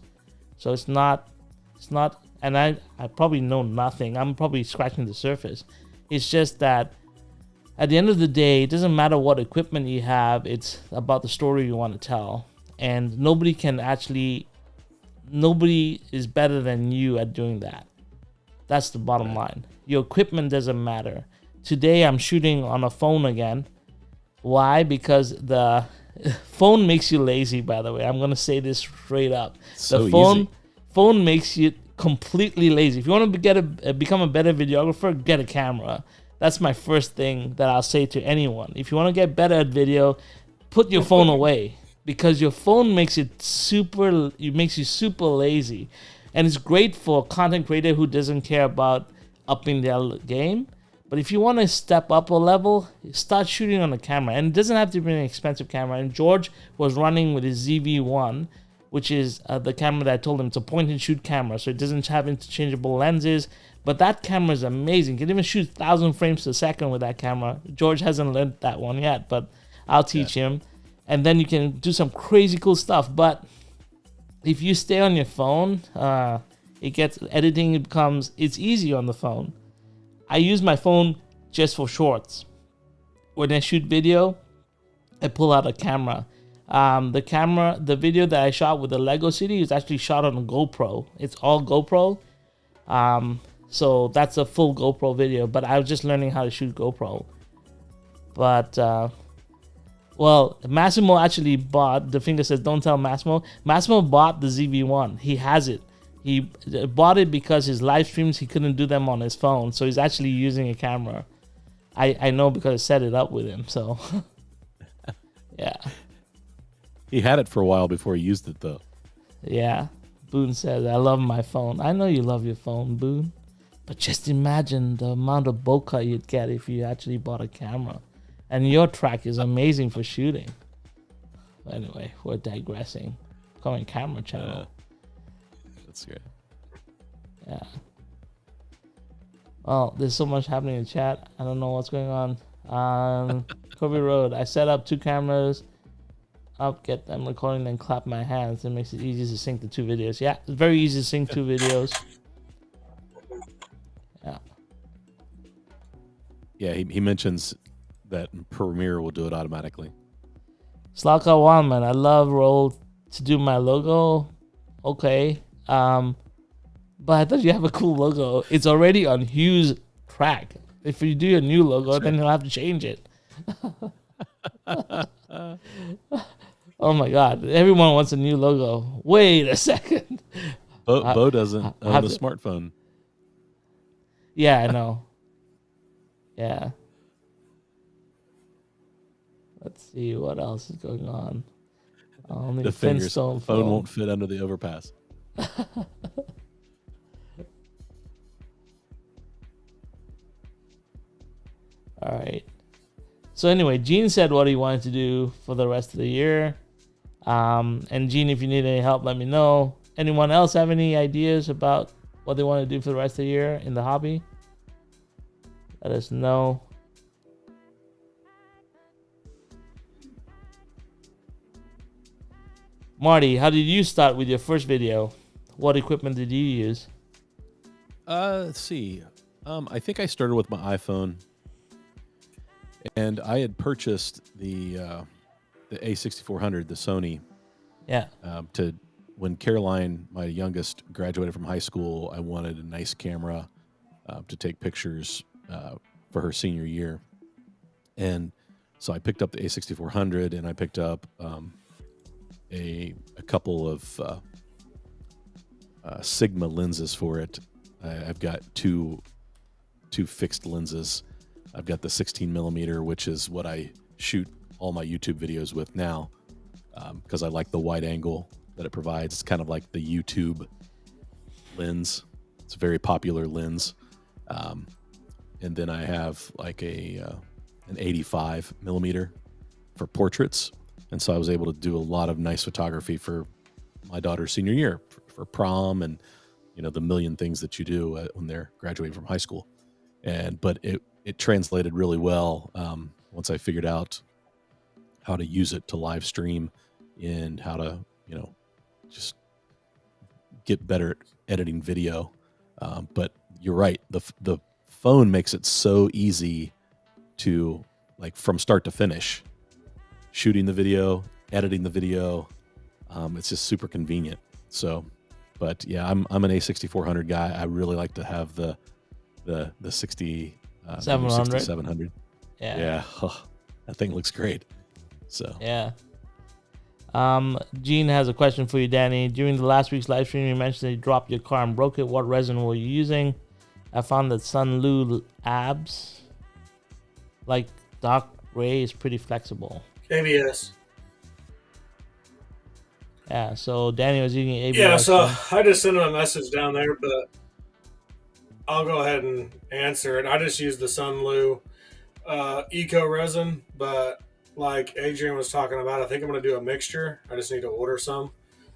Speaker 1: So it's not, and I probably know nothing. I'm probably scratching the surface. It's just that at the end of the day, it doesn't matter what equipment you have. It's about the story you want to tell. And nobody is better than you at doing that. That's the bottom line. Your equipment doesn't matter. Today I'm shooting on a phone again. Why? Because the phone makes you lazy, by the way. I'm going to say this straight up.
Speaker 3: So
Speaker 1: the phone makes you completely lazy. If you want to become a better videographer, get a camera. That's my first thing that I'll say to anyone. If you want to get better at video, put your phone away, because your phone makes you super lazy. And it's great for a content creator who doesn't care about upping their game. But if you want to step up a level, start shooting on a camera. And it doesn't have to be an expensive camera. And George was running with his ZV-1, which is the camera that I told him. It's a point-and-shoot camera, so it doesn't have interchangeable lenses. But that camera is amazing. You can even shoot 1,000 frames per second with that camera. George hasn't learned that one yet, but I'll teach him. And then you can do some crazy cool stuff. But if you stay on your phone, it's easy on the phone. I use my phone just for shorts. When I shoot video, I pull out a camera. The video that I shot with the Lego City is actually shot on a GoPro. It's all GoPro. So that's a full GoPro video, but I was just learning how to shoot GoPro. But, Massimo actually bought, the finger says, don't tell Massimo. Massimo bought the ZV-1. He has it. He bought it because his live streams, he couldn't do them on his phone. So he's actually using a camera. I know because I set it up with him. So, yeah.
Speaker 3: He had it for a while before he used it, though.
Speaker 1: Yeah. Boone says, I love my phone. I know you love your phone, Boone. But just imagine the amount of bokeh you'd get if you actually bought a camera. And your track is amazing for shooting. Anyway, we're digressing. Going camera channel.
Speaker 3: That's great.
Speaker 1: Yeah. Well, there's so much happening in chat. I don't know what's going on. Kobe Road. I set up 2 cameras. I'll get them recording, then clap my hands. It makes it easy to sync the 2 videos. Yeah, it's very easy to sync 2 videos. Yeah.
Speaker 3: Yeah, he mentions that Premiere will do it automatically.
Speaker 1: Slaka Wildman, I love Roll to do my logo. Okay. But I thought you have a cool logo. It's already on Hugh's track. If you do a new logo, then he'll have to change it. Oh my God. Everyone wants a new logo. Wait a second.
Speaker 3: Bo doesn't own a smartphone.
Speaker 1: Yeah, I know. Yeah. Let's see what else is going on. Only
Speaker 3: The
Speaker 1: Finstone
Speaker 3: phone won't fit under the overpass.
Speaker 1: All right. So anyway, Gene said what he wanted to do for the rest of the year. And Gene, if you need any help, let me know. Anyone else have any ideas about what they want to do for the rest of the year in the hobby? Let us know. Marty, how did you start with your first video? What equipment did you use?
Speaker 3: Let's see. I think I started with my iPhone, and I had purchased the A6400, the Sony.
Speaker 1: Yeah.
Speaker 3: When Caroline, my youngest, graduated from high school, I wanted a nice camera to take pictures for her senior year, and so I picked up the A6400, and I picked up a couple of Sigma lenses for it. I've got two fixed lenses. I've got the 16 millimeter, which is what I shoot all my YouTube videos with now, because I like the wide angle that it provides. It's kind of like the YouTube lens. It's a very popular lens. And then I have like an 85 millimeter for portraits. And so I was able to do a lot of nice photography for my daughter's senior year, for prom, and the million things that you do when they're graduating from high school. but it translated really well once I figured out how to use it to live stream and how to, just get better at editing video. But you're right. The phone makes it so easy to, like, from start to finish, shooting the video, editing the video. It's just super convenient. So, but yeah, I'm an A6400 guy. I really like to have the 60
Speaker 1: 700.
Speaker 3: 6700. Yeah. Oh, that thing looks great. So
Speaker 1: yeah. Gene has a question for you, Danny. During the last week's live stream, you mentioned that you dropped your car and broke it. What resin were you using? I found that Sunlu abs, like dark gray, is pretty flexible.
Speaker 2: ABS.
Speaker 1: Yeah, so Danny was using ABS.
Speaker 2: Yeah, so I just sent him a message down there, but I'll go ahead and answer it. I just use the Sunlu Eco resin, but like Adrian was talking about, I think I'm going to do a mixture. I just need to order some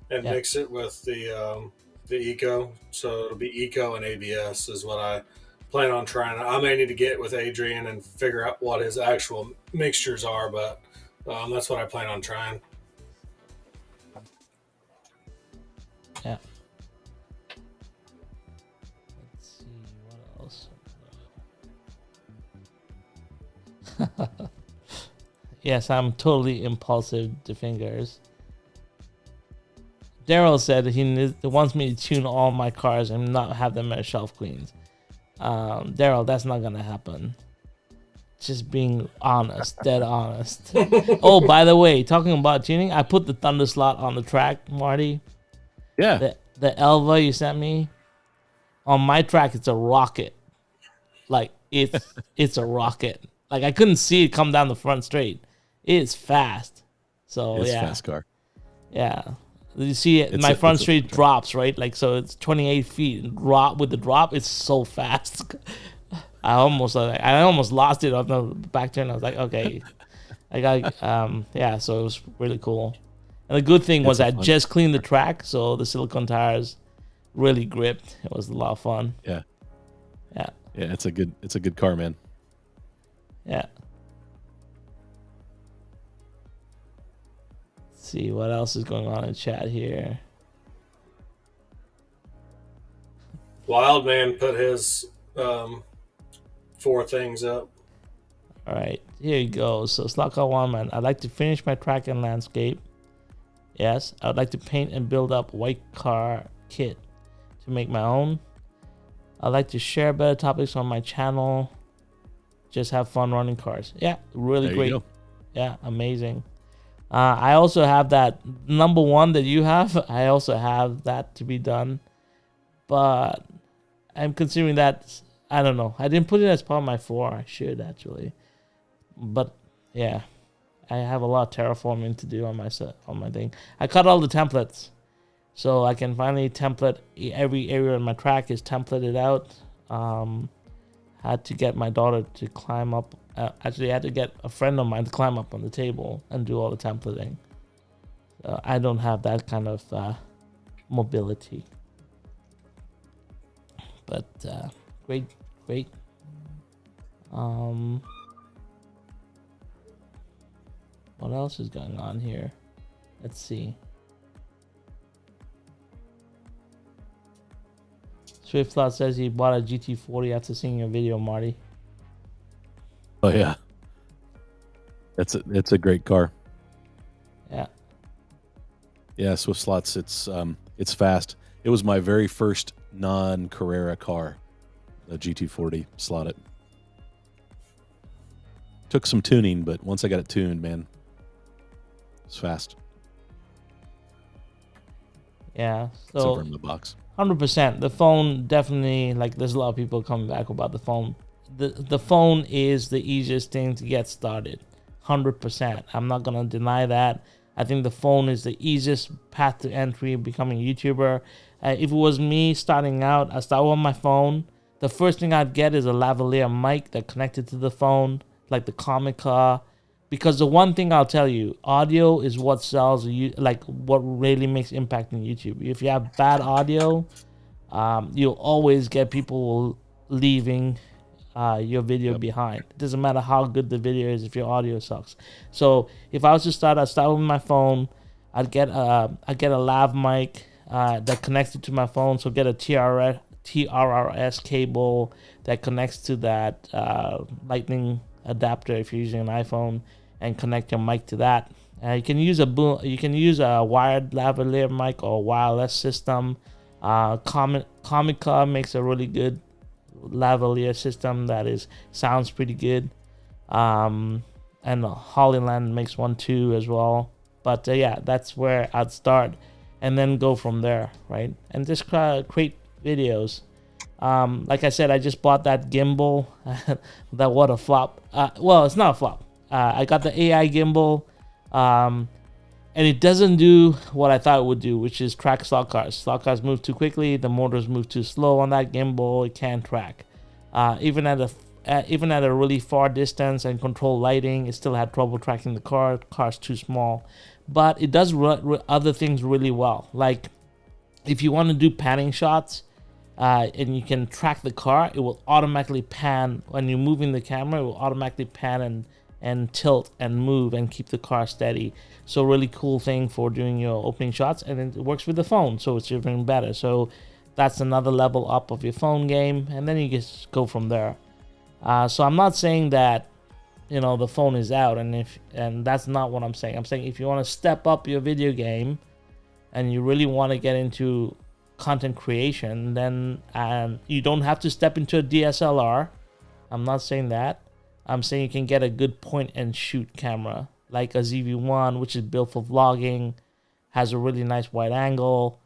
Speaker 2: and mix it with the Eco. So it'll be Eco and ABS is what I plan on trying. I may need to get with Adrian and figure out what his actual mixtures are, but that's what I plan on trying.
Speaker 1: Yeah. Let's see what else. Yes, I'm totally impulsive to fingers. Daryl said he wants me to tune all my cars and not have them as shelf queens. Daryl, that's not gonna happen. Just being honest, dead honest. Oh, by the way, talking about tuning, I put the Thunder slot on the track, Marty.
Speaker 3: yeah,
Speaker 1: The Elva you sent me, on my track, it's a rocket. Like it's a rocket. Like I couldn't see it come down the front straight. It's fast. So
Speaker 3: it's
Speaker 1: yeah,
Speaker 3: a fast car.
Speaker 1: yeah. You see it. My front straight drops, right? Like, so it's 28 feet. And with the drop, it's so fast. I almost lost it on the back turn. I was like, okay, I got yeah. So it was really cool. And the good thing was I just cleaned the track, so the silicone tires really gripped. It was a lot of fun.
Speaker 3: Yeah.
Speaker 1: Yeah.
Speaker 3: Yeah, it's a good car, man.
Speaker 1: Yeah. Let's see what else is going on in chat here.
Speaker 2: Wildman put his 4 things up.
Speaker 1: All right, here you go. So Slotcar Wildman, I'd like to finish my track and landscape. Yes, I would like to paint and build up white car kit to make my own. I'd like to share better topics on my channel. Just have fun running cars. Yeah, really great. Yeah, amazing. I also have that number 1 that you have. I also have that to be done. But I'm considering that, I don't know. I didn't put it as part of my 4. I should actually. But yeah, I have a lot of terraforming to do on my thing. I cut all the templates, so I can finally template every area on my track is templated out. Had to get my daughter to climb up. Actually, I had to get a friend of mine to climb up on the table and do all the templating. I don't have that kind of mobility. But great. What else is going on here? Let's see. Swiftslot says he bought a GT40 after seeing your video, Marty.
Speaker 3: Oh yeah, it's a great car.
Speaker 1: Yeah.
Speaker 3: Yeah, Swiftslot's it's fast. It was my very first non-Carrera car, the GT40 slotted. Took some tuning, but once I got it tuned, man, it's fast.
Speaker 1: Yeah. So
Speaker 3: it's over in the box.
Speaker 1: 100%. The phone definitely, like, there's a lot of people coming back about the phone. The phone is the easiest thing to get started. 100%. I'm not going to deny that. I think the phone is the easiest path to entry becoming a YouTuber. If it was me starting out, I start on my phone. The first thing I'd get is a lavalier mic that connected to the phone, like the Comica. Because the one thing I'll tell you, audio is what sells, like what really makes impact in YouTube. If you have bad audio, you'll always get people leaving your video
Speaker 3: Yep.
Speaker 1: behind. It doesn't matter how good the video is if your audio sucks. So if I was to start, I'd start with my phone. I'd get a lav mic that connected to my phone. So get a TRRS cable that connects to that lightning adapter if you're using an iPhone, and connect your mic to that. You can use a wired lavalier mic or wireless system. Comica makes a really good lavalier system that sounds pretty good. And Hollyland makes one too as well. But yeah, that's where I'd start, and then go from there, right? And just create videos. Like I said, I just bought that gimbal. That what a flop. Well, it's not a flop. I got the AI gimbal, and it doesn't do what I thought it would do, which is track slot cars. Slot cars move too quickly. The motors move too slow on that gimbal. It can't track. Even at a really far distance and control lighting, it still had trouble tracking the car. Car's too small. But it does other things really well. Like if you want to do panning shots, and you can track the car, it will automatically pan. When you're moving the camera, it will automatically pan and tilt and move and keep the car steady. So really cool thing for doing your opening shots, and it works with the phone, so it's even better. So that's another level up of your phone game, and then you just go from there. So I'm not saying that the phone is out, and that's not what I'm saying. I'm saying if you want to step up your video game and you really want to get into content creation, then you don't have to step into a DSLR. I'm not saying that. I'm saying you can get a good point and shoot camera like a ZV-1, which is built for vlogging, has a really nice wide angle,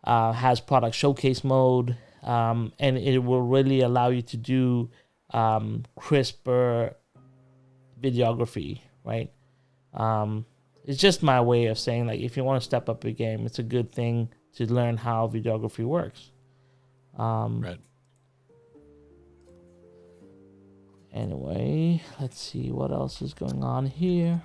Speaker 1: has product showcase mode, and it will really allow you to do crisper videography, right? It's just my way of saying, like, if you want to step up your game, it's a good thing to learn how videography works.
Speaker 3: Right.
Speaker 1: Anyway, let's see what else is going on here.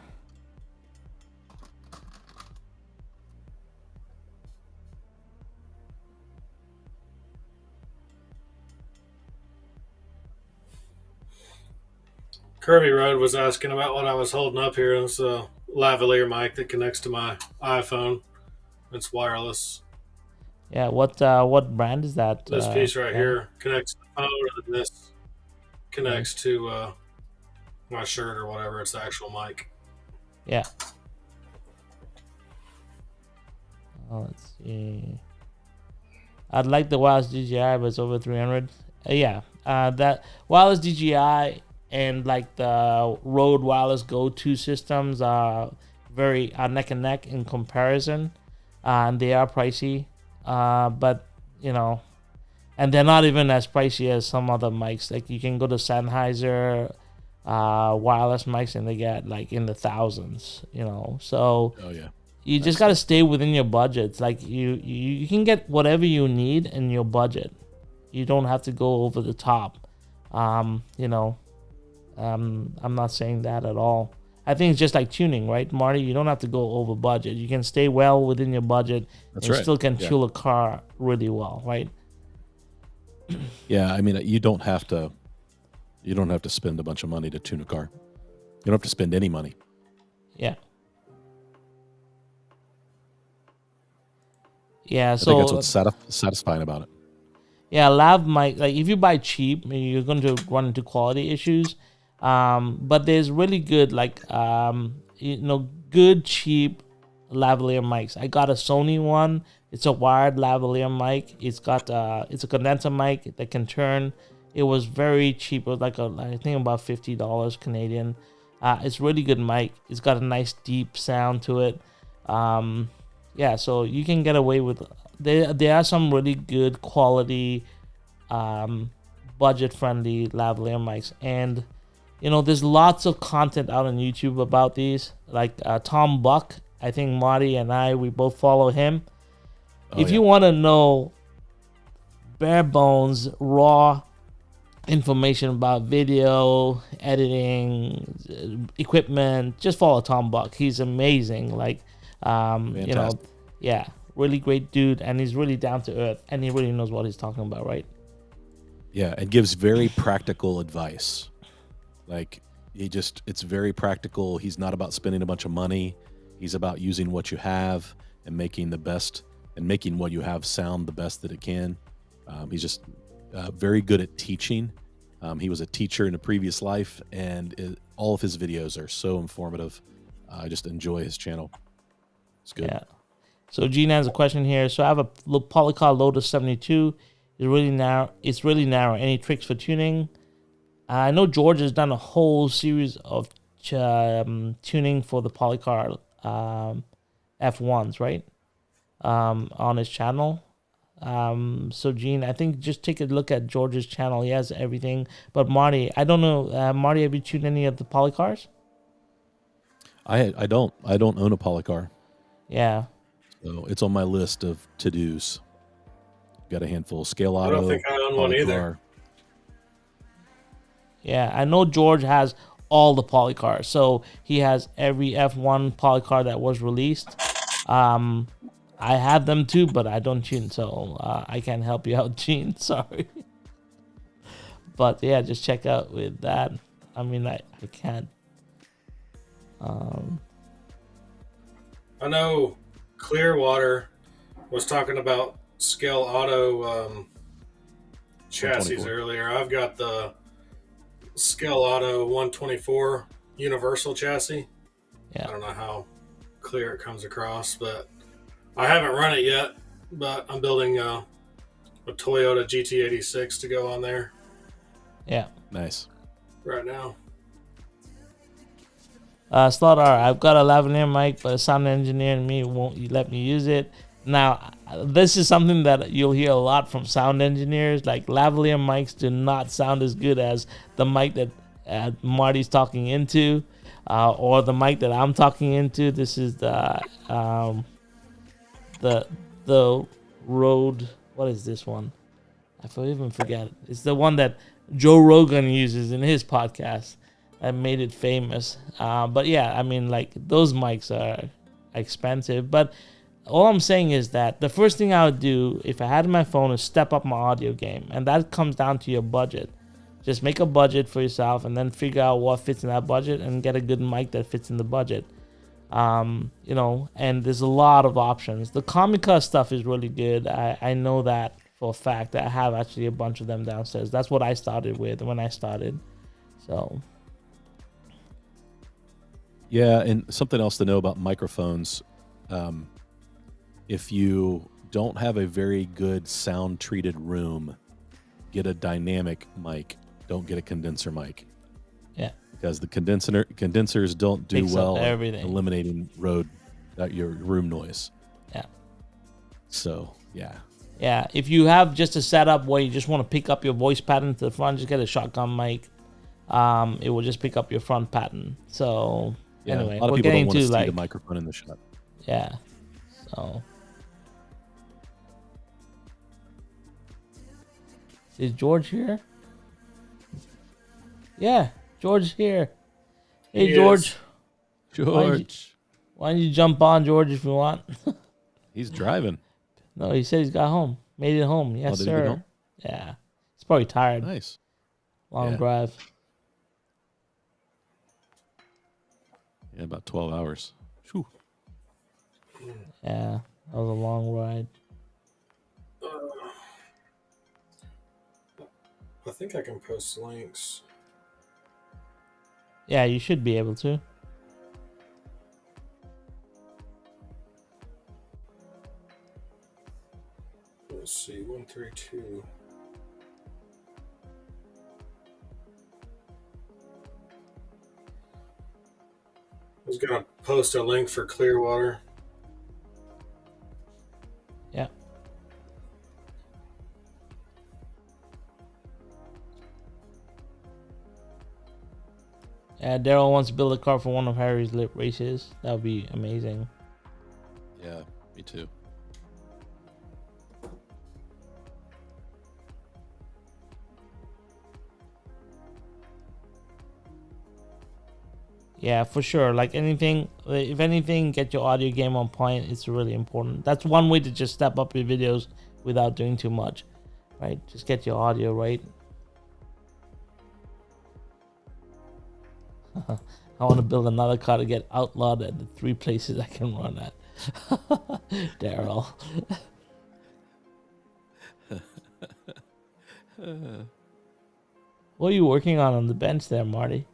Speaker 2: Kirby Road was asking about what I was holding up here. It's a lavalier mic that connects to my iPhone. It's wireless.
Speaker 1: Yeah, what brand is that?
Speaker 2: This piece right here connects to the phone, and this connects to my shirt or whatever. It's the actual mic.
Speaker 1: Yeah. Let's see. I'd like the wireless DJI, but it's over 300. Yeah. That wireless DJI and like the Rode Wireless Go 2 systems are very neck and neck in comparison, and they are pricey. But and they're not even as pricey as some other mics. Like you can go to Sennheiser wireless mics, and they get like in the thousands. So
Speaker 3: Oh yeah.
Speaker 1: you just gotta stay within your budgets. Like you can get whatever you need in your budget. You don't have to go over the top. I'm not saying that at all. I think it's just like tuning, right, Marty? You don't have to go over budget. You can stay well within your budget.
Speaker 3: That's
Speaker 1: and
Speaker 3: right.
Speaker 1: Still can tune a car really well, right?
Speaker 3: Yeah, I mean, you don't have to spend a bunch of money to tune a car. You don't have to spend any money.
Speaker 1: Yeah. Yeah,
Speaker 3: I think that's what's satisfying about it.
Speaker 1: Yeah, lav mic, like if you buy cheap, you're going to run into quality issues. But there's really good, good cheap lavalier mics. I got a Sony one. It's a wired lavalier mic. It's a condenser mic that can turn. It was very cheap. It was I think about $50 Canadian. It's really good mic. It's got a nice deep sound to it. Yeah, so you can get away with. There are some really good quality, budget-friendly lavalier mics, and there's lots of content out on YouTube about these. Like Tom Buck, I think Marty and we both follow him. If you want to know bare bones, raw information about video editing, equipment, just follow Tom Buck. He's amazing. Yeah, really great dude, and he's really down to earth, and he really knows what he's talking about, right?
Speaker 3: Yeah, and gives very practical advice. Like it's very practical. He's not about spending a bunch of money. He's about using what you have and making the best and making what you have sound the best that it can. He's just very good at teaching. He was a teacher in a previous life, and all of his videos are so informative. I just enjoy his channel. It's good.
Speaker 1: Yeah. So Gene has a question here. So I have a Polycar Lotus 72. It's really narrow. It's really narrow. Any tricks for tuning? I know George has done a whole series of tuning for the Polycar F1s, right? On his channel. So Gene, I think just take a look at George's channel. He has everything. But Marty, I don't know. Marty, have you tuned any of the Polycars?
Speaker 3: I don't own a Polycar.
Speaker 1: Yeah.
Speaker 3: So it's on my list of to-dos. Got a handful. Scale Auto.
Speaker 2: I don't think I own one either.
Speaker 1: Yeah, I know George has all the Polycars. So he has every F1 Polycar that was released. I have them too, but I don't tune, so I can't help you out, Gene. Sorry. But yeah, just check out with that. I mean, I can't.
Speaker 2: I know Clearwater was talking about Scale Auto chassis earlier. I've got the Scale Auto 124 universal chassis.
Speaker 1: Yeah.
Speaker 2: I don't know how clear it comes across, but I haven't run it yet. But I'm building a Toyota GT86 to go on there.
Speaker 1: Yeah.
Speaker 3: Nice.
Speaker 2: Right now.
Speaker 1: Slaughter, I've got a lavalier mic, but a sound engineer and me won't let me use it. Now, this is something that you'll hear a lot from sound engineers. Like, lavalier mics do not sound as good as the mic that Marty's talking into, or the mic that I'm talking into. This is the Rode. What is this one? I even forget. It's the one that Joe Rogan uses in his podcast. That made it famous. But yeah, I mean, like, those mics are expensive. But all I'm saying is that the first thing I would do if I had my phone is step up my audio game. And that comes down to your budget. Just make a budget for yourself and then figure out what fits in that budget and get a good mic that fits in the budget. And there's a lot of options. The Comica stuff is really good. I know that for a fact. I have actually a bunch of them downstairs. That's what I started with when I started. So...
Speaker 3: Yeah, and something else to know about microphones, if you don't have a very good sound-treated room, get a dynamic mic. Don't get a condenser mic.
Speaker 1: Yeah.
Speaker 3: Because the condensers don't do
Speaker 1: Picks
Speaker 3: well
Speaker 1: up everything.
Speaker 3: eliminating your room noise.
Speaker 1: Yeah.
Speaker 3: So, yeah.
Speaker 1: Yeah, if you have just a setup where you just want to pick up your voice pattern to the front, just get a shotgun mic. It will just pick up your front pattern. So...
Speaker 3: Yeah,
Speaker 1: anyway,
Speaker 3: a lot of
Speaker 1: we're
Speaker 3: people
Speaker 1: getting
Speaker 3: don't want
Speaker 1: to
Speaker 3: to see the microphone in the shot.
Speaker 1: Yeah. So is George here? Yeah, George here. Hey,
Speaker 2: He
Speaker 1: George.
Speaker 2: is.
Speaker 3: George.
Speaker 1: Why don't you jump on, George, if you want?
Speaker 3: He's driving.
Speaker 1: No, he said he's got home. Made it home. Yes,
Speaker 3: did he get
Speaker 1: sir.
Speaker 3: home?
Speaker 1: Yeah. He's probably tired.
Speaker 3: Nice.
Speaker 1: Long
Speaker 3: Yeah.
Speaker 1: drive.
Speaker 3: Yeah, about 12 hours. Whew.
Speaker 1: Yeah, that was a long ride.
Speaker 2: I think I can post links.
Speaker 1: Yeah, you should be able to.
Speaker 2: Let's see, 132. I was gonna post a link for Clearwater.
Speaker 1: Yeah. Daryl wants to build a car for one of Harry's lit races. That would be amazing.
Speaker 3: Yeah, me too.
Speaker 1: Yeah, for sure. Like anything, if anything, get your audio game on point. It's really important. That's one way to just step up your videos without doing too much, right? Just get your audio right. I want to build another car to get outlawed at the 3 places I can run at. Daryl. What are you working on the bench there, Marty?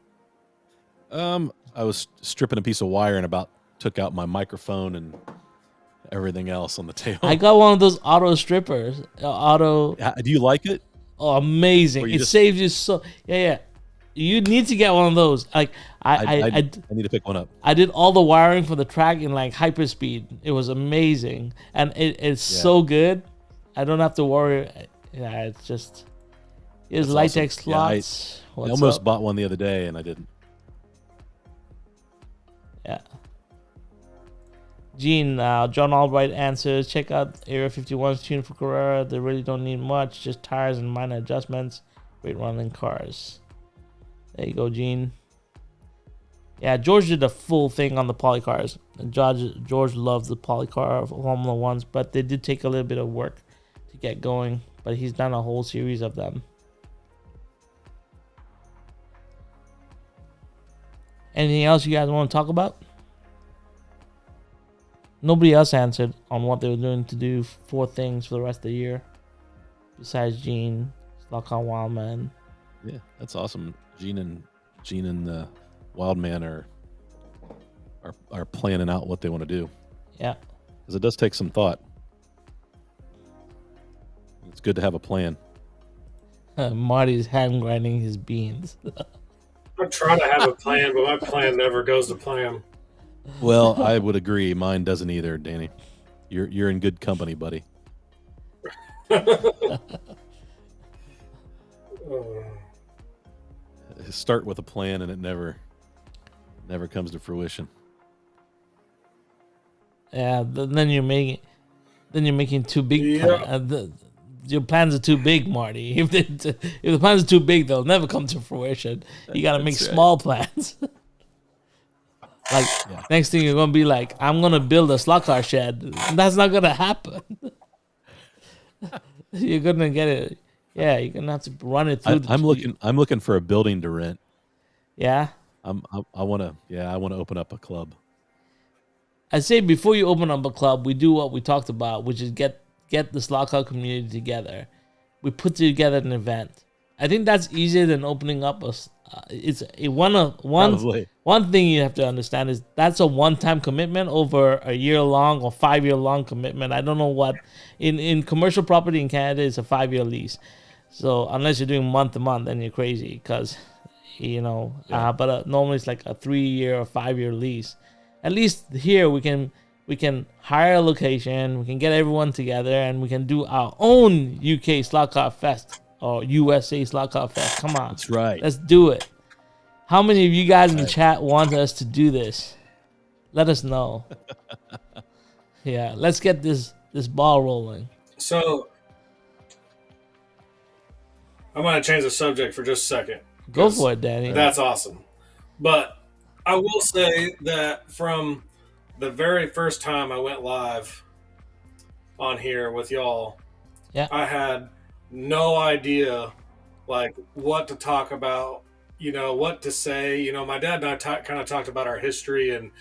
Speaker 3: I was stripping a piece of wire and about took out my microphone and everything else on the table.
Speaker 1: I got one of those auto strippers. Do
Speaker 3: you like it?
Speaker 1: Oh, amazing! It
Speaker 3: just
Speaker 1: saves you so. Yeah. You need to get one of those. Like
Speaker 3: I need to pick one up.
Speaker 1: I did all the wiring for the track in like hyperspeed. It was amazing, and it's so good. I don't have to worry. Yeah, it's just here's latex
Speaker 3: awesome.
Speaker 1: slots.
Speaker 3: I almost bought one the other day and I didn't.
Speaker 1: Yeah. Gene, John Albright answers, check out Area 51's tune for Carrera. They really don't need much, just tires and minor adjustments. Great running cars. There you go, Gene. Yeah, George did a full thing on the poly cars. George loves the poly car Formula Ones, but they did take a little bit of work to get going. But he's done a whole series of them. Anything else you guys want to talk about? Nobody else answered on what they were doing to do 4 things for the rest of the year. Besides Gene, Slocon Wildman.
Speaker 3: Yeah, that's awesome. Gene and the Wildman are planning out what they want to do.
Speaker 1: Yeah.
Speaker 3: Because it does take some thought. It's good to have a plan.
Speaker 1: Marty's hand grinding his beans.
Speaker 2: I'm trying to have a plan, but my plan never goes to plan.
Speaker 3: Well, I would agree. Mine doesn't either, Danny. You're in good company, buddy. Start with a plan, and it never comes to fruition.
Speaker 1: Yeah, then you're making too big. Your plans are too big, Marty. If the plans are too big, they'll never come to fruition. You got to make small plans. Next thing you're gonna be like, I'm gonna build a slot car shed. That's not gonna happen. You're gonna get it. Yeah, you're gonna have to run it through.
Speaker 3: I'm looking for a building to rent.
Speaker 1: Yeah.
Speaker 3: I wanna open up a club.
Speaker 1: I say before you open up a club, we do what we talked about, which is get the slot car community together. We put together an event. I think that's easier than opening up one thing you have to understand is that's a one-time commitment over a year-long or 5-year-long commitment. I don't know what in commercial property in Canada it's a 5-year lease. So unless you're doing month to month, then you're crazy because but normally it's like a 3-year or 5-year lease. At least here we can hire a location, we can get everyone together, and we can do our own UK Slot Car Fest or USA Slot Car Fest. Come on.
Speaker 3: That's right.
Speaker 1: Let's do it. How many of you guys in the chat want us to do this? Let us know. Yeah, let's get this ball rolling.
Speaker 2: So, I'm going to change the subject for just a second.
Speaker 1: Go for it, Danny.
Speaker 2: That's awesome. But I will say that from the very first time I went live on here with y'all, I had no idea what to talk about, what to say. My dad and I kind of talked about our history and,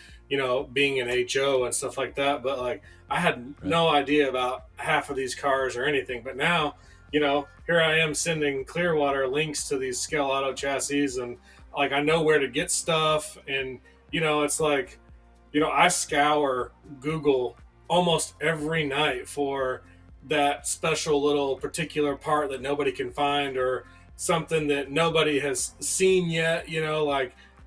Speaker 2: being an HO and stuff like that. But I had no idea about half of these cars or anything. But now, here I am sending Clearwater links to these Scale Auto chassis and I know where to get stuff. And, it's I scour Google almost every night for that special little particular part that nobody can find or something that nobody has seen yet.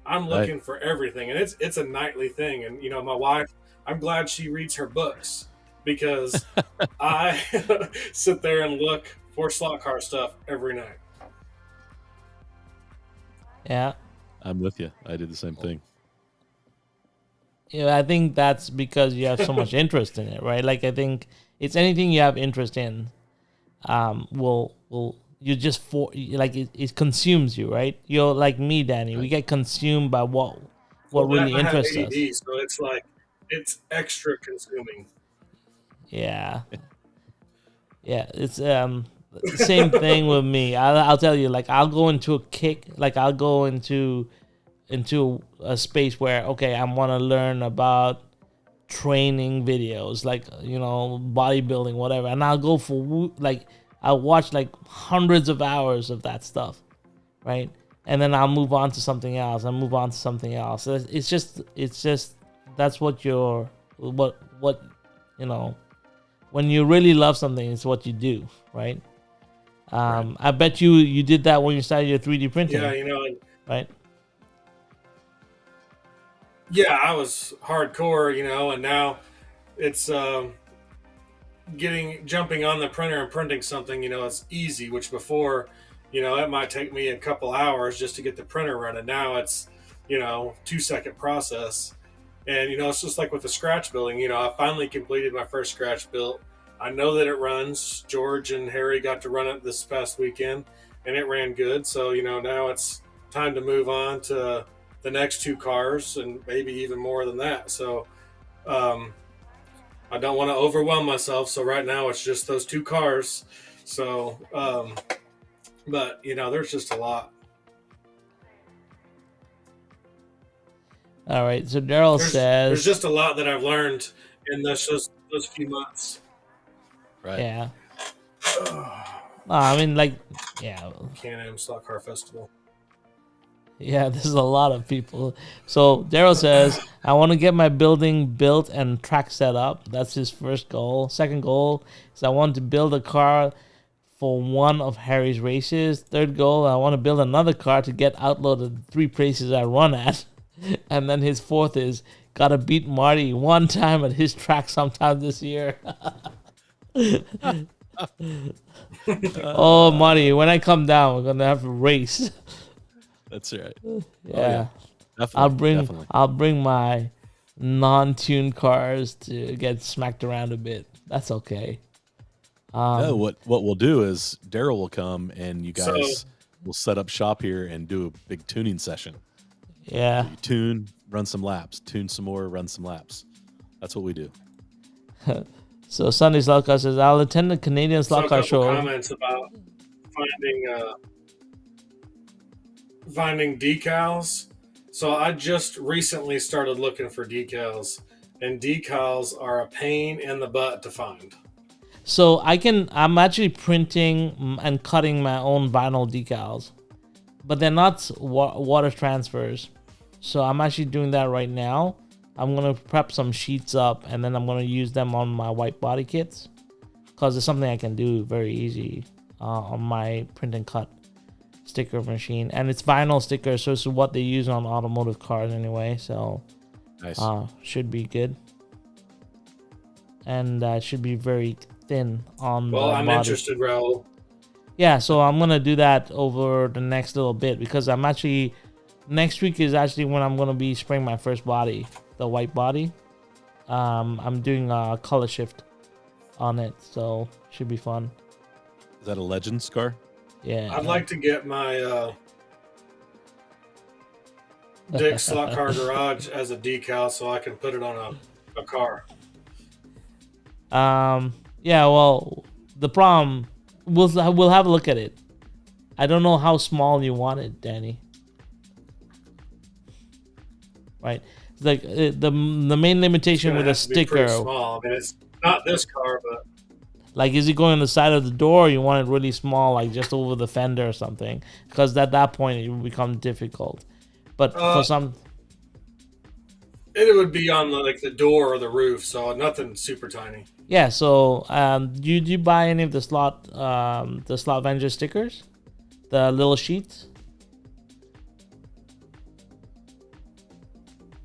Speaker 2: I'm looking for everything, and it's a nightly thing. And my wife, I'm glad she reads her books because I sit there and look for slot car stuff every night.
Speaker 1: Yeah,
Speaker 3: I'm with you. I did the same thing.
Speaker 1: I think that's because you have so much interest in it, right? I think it's anything you have interest in, will you just it consumes you, right? You're like me, Danny. Right. We get consumed by what really interests
Speaker 2: ADD,
Speaker 1: us.
Speaker 2: So it's extra consuming.
Speaker 1: Yeah, yeah. It's the same thing with me. I'll tell you. I'll go into a kick. I'll go into into a space where, okay, I want to learn about training videos, like, you know, bodybuilding, whatever, and I'll go for like, I'll watch like hundreds of hours of that stuff, right? And then I'll move on to something else and move on to something else. So it's just that's what what you know, when you really love something, it's what you do, right?
Speaker 3: Right.
Speaker 1: I bet you did that when you started your 3D printing,
Speaker 2: Yeah, you know, and
Speaker 1: right?
Speaker 2: yeah, I was hardcore, you know, and now it's jumping on the printer and printing something, you know, it's easy, which before, you know, it might take me a couple hours just to get the printer running. Now it's, you know, 2 second process. And, you know, it's just like with the scratch building, you know, I finally completed my first scratch build. I know that it runs. George and Harry got to run it this past weekend and it ran good. So, you know, now it's time to move on to the next two cars and maybe even more than that. So, I don't want to overwhelm myself. So right now it's just those two cars. So, but you know, there's just a lot.
Speaker 1: All right. So Daryl
Speaker 2: There's
Speaker 1: says,
Speaker 2: just a lot that I've learned in those few months.
Speaker 3: Right.
Speaker 1: yeah. I mean, like, yeah,
Speaker 2: Can-Am Slot Car Festival.
Speaker 1: yeah. There's a lot of people. So Daryl says, I want to get my building built and track set up. That's his first goal. Second goal is I want to build a car for one of Harry's races. Third goal, I want to build another car to get outloaded 3 places I run at. And then his fourth is gotta beat Marty one time at his track sometime this year. Oh, Marty, when I come down, we're gonna have a race.
Speaker 3: That's right.
Speaker 1: Yeah.
Speaker 3: Definitely.
Speaker 1: I'll bring my non-tuned cars to get smacked around a bit. That's okay.
Speaker 3: No, what we'll do is Daryl will come and you
Speaker 2: So-
Speaker 3: guys will set up shop here and do a big tuning session.
Speaker 1: Yeah.
Speaker 3: You tune, run some laps, tune some more, run some laps. That's what we do.
Speaker 1: So Sunday Slot Car says, I'll attend the Canadian
Speaker 2: So
Speaker 1: Slot
Speaker 2: a
Speaker 1: Car
Speaker 2: couple
Speaker 1: Show.
Speaker 2: comments about finding decals. So I just recently started looking for decals, and decals are a pain in the butt to find.
Speaker 1: So I'm actually printing and cutting my own vinyl decals, but they're not water transfers. So I'm actually doing that right now. I'm going to prep some sheets up and then I'm going to use them on my white body kits because it's something I can do very easy on my print and cut sticker machine. And it's vinyl stickers, so it's what they use on automotive cars anyway. So
Speaker 3: Nice.
Speaker 1: should be good. And should be very thin on
Speaker 2: Well,
Speaker 1: the
Speaker 2: I'm
Speaker 1: body.
Speaker 2: interested, Raul.
Speaker 1: Yeah, so I'm gonna do that over the next little bit because next week is actually when I'm gonna be spraying my first body, the white body. I'm doing a color shift on it, so should be fun.
Speaker 3: Is that a Legends car?
Speaker 1: Yeah.
Speaker 2: I'd like to get my Dick's Slot Car Garage as a decal so I can put it on a car.
Speaker 1: Yeah. Well, the problem we'll have a look at it. I don't know how small you want it, Danny. Right. It's like the main limitation
Speaker 2: Gonna
Speaker 1: with a
Speaker 2: have to be pretty
Speaker 1: sticker.
Speaker 2: small. I mean, it's not this car, but
Speaker 1: Like, is it going on the side of the door? Or you want it really small, like just over the fender or something? Because at that point, it will become difficult. But for some,
Speaker 2: it would be on the door or the roof, so nothing super tiny.
Speaker 1: yeah. So, do you buy any of the slot Avenger stickers, the little sheets?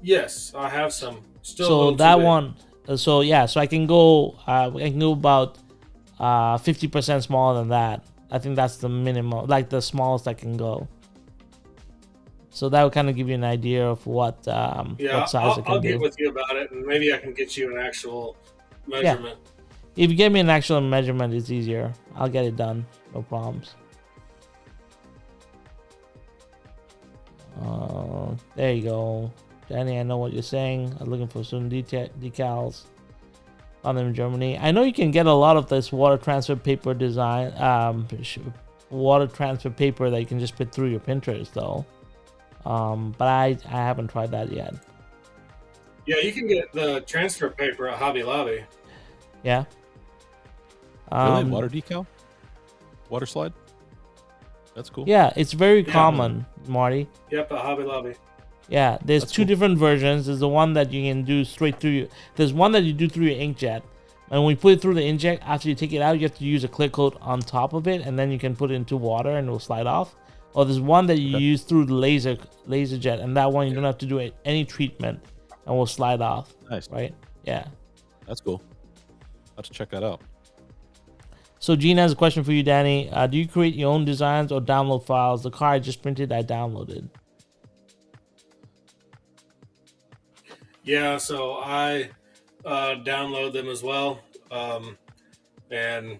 Speaker 2: Yes, I have some. Still a
Speaker 1: So
Speaker 2: little
Speaker 1: that
Speaker 2: too big.
Speaker 1: one. So yeah. So I can go. I can go about 50% smaller than that. I think that's the minimum, like the smallest I can go. So that would kind of give you an idea of what size it can
Speaker 2: I'll
Speaker 1: do.
Speaker 2: get with you about it, and maybe I can get you an actual measurement.
Speaker 1: If you give me an actual measurement, it's easier. I'll get it done. No problems. There you go. Danny, I know what you're saying. I'm looking for some decals on them in Germany. I know you can get a lot of this water transfer paper design, water transfer paper that you can just put through your printers, though. But I haven't tried that yet.
Speaker 2: Yeah, you can get the transfer paper at Hobby Lobby.
Speaker 1: Yeah.
Speaker 3: Really? Water decal? Water slide? That's cool.
Speaker 1: Yeah, it's very common, Marty.
Speaker 2: Yep, at Hobby Lobby.
Speaker 1: Yeah, there's
Speaker 3: That's
Speaker 1: two
Speaker 3: cool.
Speaker 1: different versions. There's the one that you can do straight through your, there's one that you do through your inkjet. And when you put it through the inkjet, after you take it out, you have to use a clear coat on top of it, and then you can put it into water and it will slide off. Or there's one that you
Speaker 3: Okay.
Speaker 1: use through the laser jet, and that one you don't have to do any treatment and will slide off.
Speaker 3: Nice.
Speaker 1: Right? Yeah.
Speaker 3: That's cool. I'll have to check that out.
Speaker 1: So Gene has a question for you, Danny. Do you create your own designs or download files? The car I just printed, I downloaded.
Speaker 2: Yeah, so I download them as well, and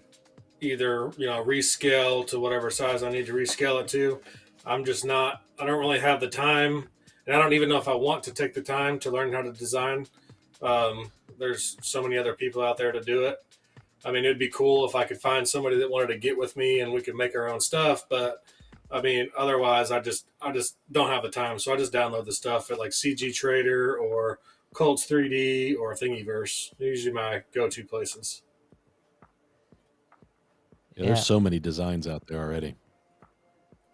Speaker 2: either rescale to whatever size I need to rescale it to. I'm just not. I don't really have the time, and I don't even know if I want to take the time to learn how to design. There's so many other people out there to do it. I mean, it'd be cool if I could find somebody that wanted to get with me and we could make our own stuff. But I mean, otherwise, I just don't have the time. So I just download the stuff at like CG Trader or Colts 3D or Thingiverse. They're usually my go-to places.
Speaker 3: Yeah, there's so many designs out there already.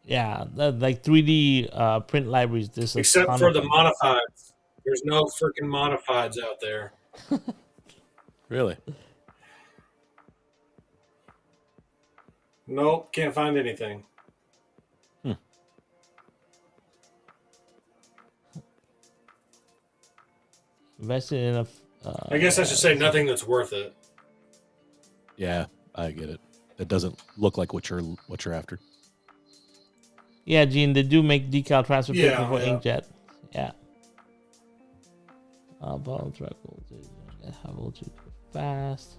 Speaker 1: Yeah, like 3D print libraries.
Speaker 2: Except for the modifieds. There's no freaking modifieds out there.
Speaker 3: Really?
Speaker 2: Nope, can't find anything.
Speaker 1: Invested in a.
Speaker 2: I guess I should say nothing that's worth it.
Speaker 3: Yeah, I get it. It doesn't look like what you're after.
Speaker 1: Yeah, Gene, they do make decal transfer paper for inkjet. Yeah. Bottom track voltage. High voltage fast.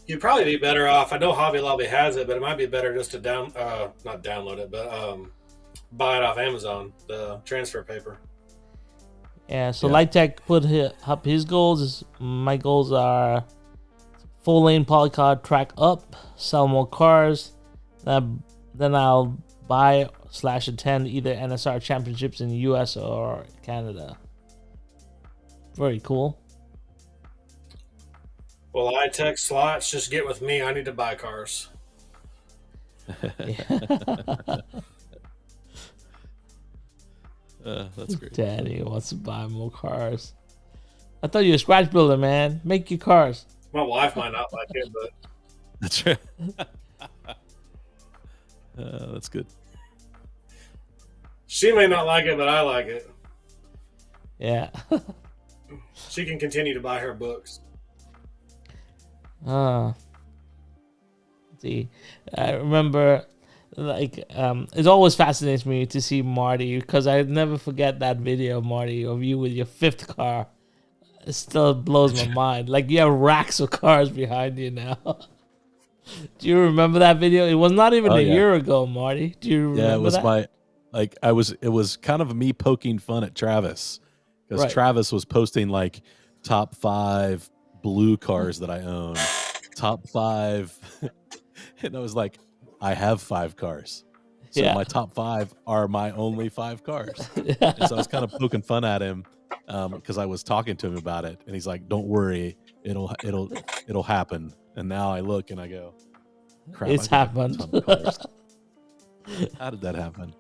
Speaker 2: You'd probably be better off. I know Hobby Lobby has it, but it might be better just to not download it, but buy it off Amazon, the transfer paper.
Speaker 1: Yeah, so Light Tech put up his goals. My goals are full lane polycard track up, sell more cars. Then I'll buy/attend either NSR championships in the US or Canada. Very cool.
Speaker 2: Well, Light Tech slots, just get with me. I need to buy cars.
Speaker 3: That's great.
Speaker 1: Daddy wants to buy more cars. I thought you were a scratch builder, man. Make your cars.
Speaker 2: My wife might not like it, but
Speaker 3: That's right. That's good.
Speaker 2: she may not like it, but I like it.
Speaker 1: Yeah.
Speaker 2: She can continue to buy her books.
Speaker 1: See, I remember, like, it always fascinates me to see Marty, because I never forget that video, Marty, of you with your fifth car. It still blows my mind. Like, you have racks of cars behind you now. Do you remember that video? It was not even a year ago, Marty. Do you remember that?
Speaker 3: Yeah, it was it was kind of me poking fun at Travis, because Travis was posting like top 5 blue cars that I own, top 5, and I was like, I have 5 cars. So my top 5 are my only 5 cars. And so I was kind of poking fun at him because I was talking to him about it, and he's like, "Don't worry, it'll happen." And now I look and I go, "Crap,
Speaker 1: It's happened."
Speaker 3: How did that happen?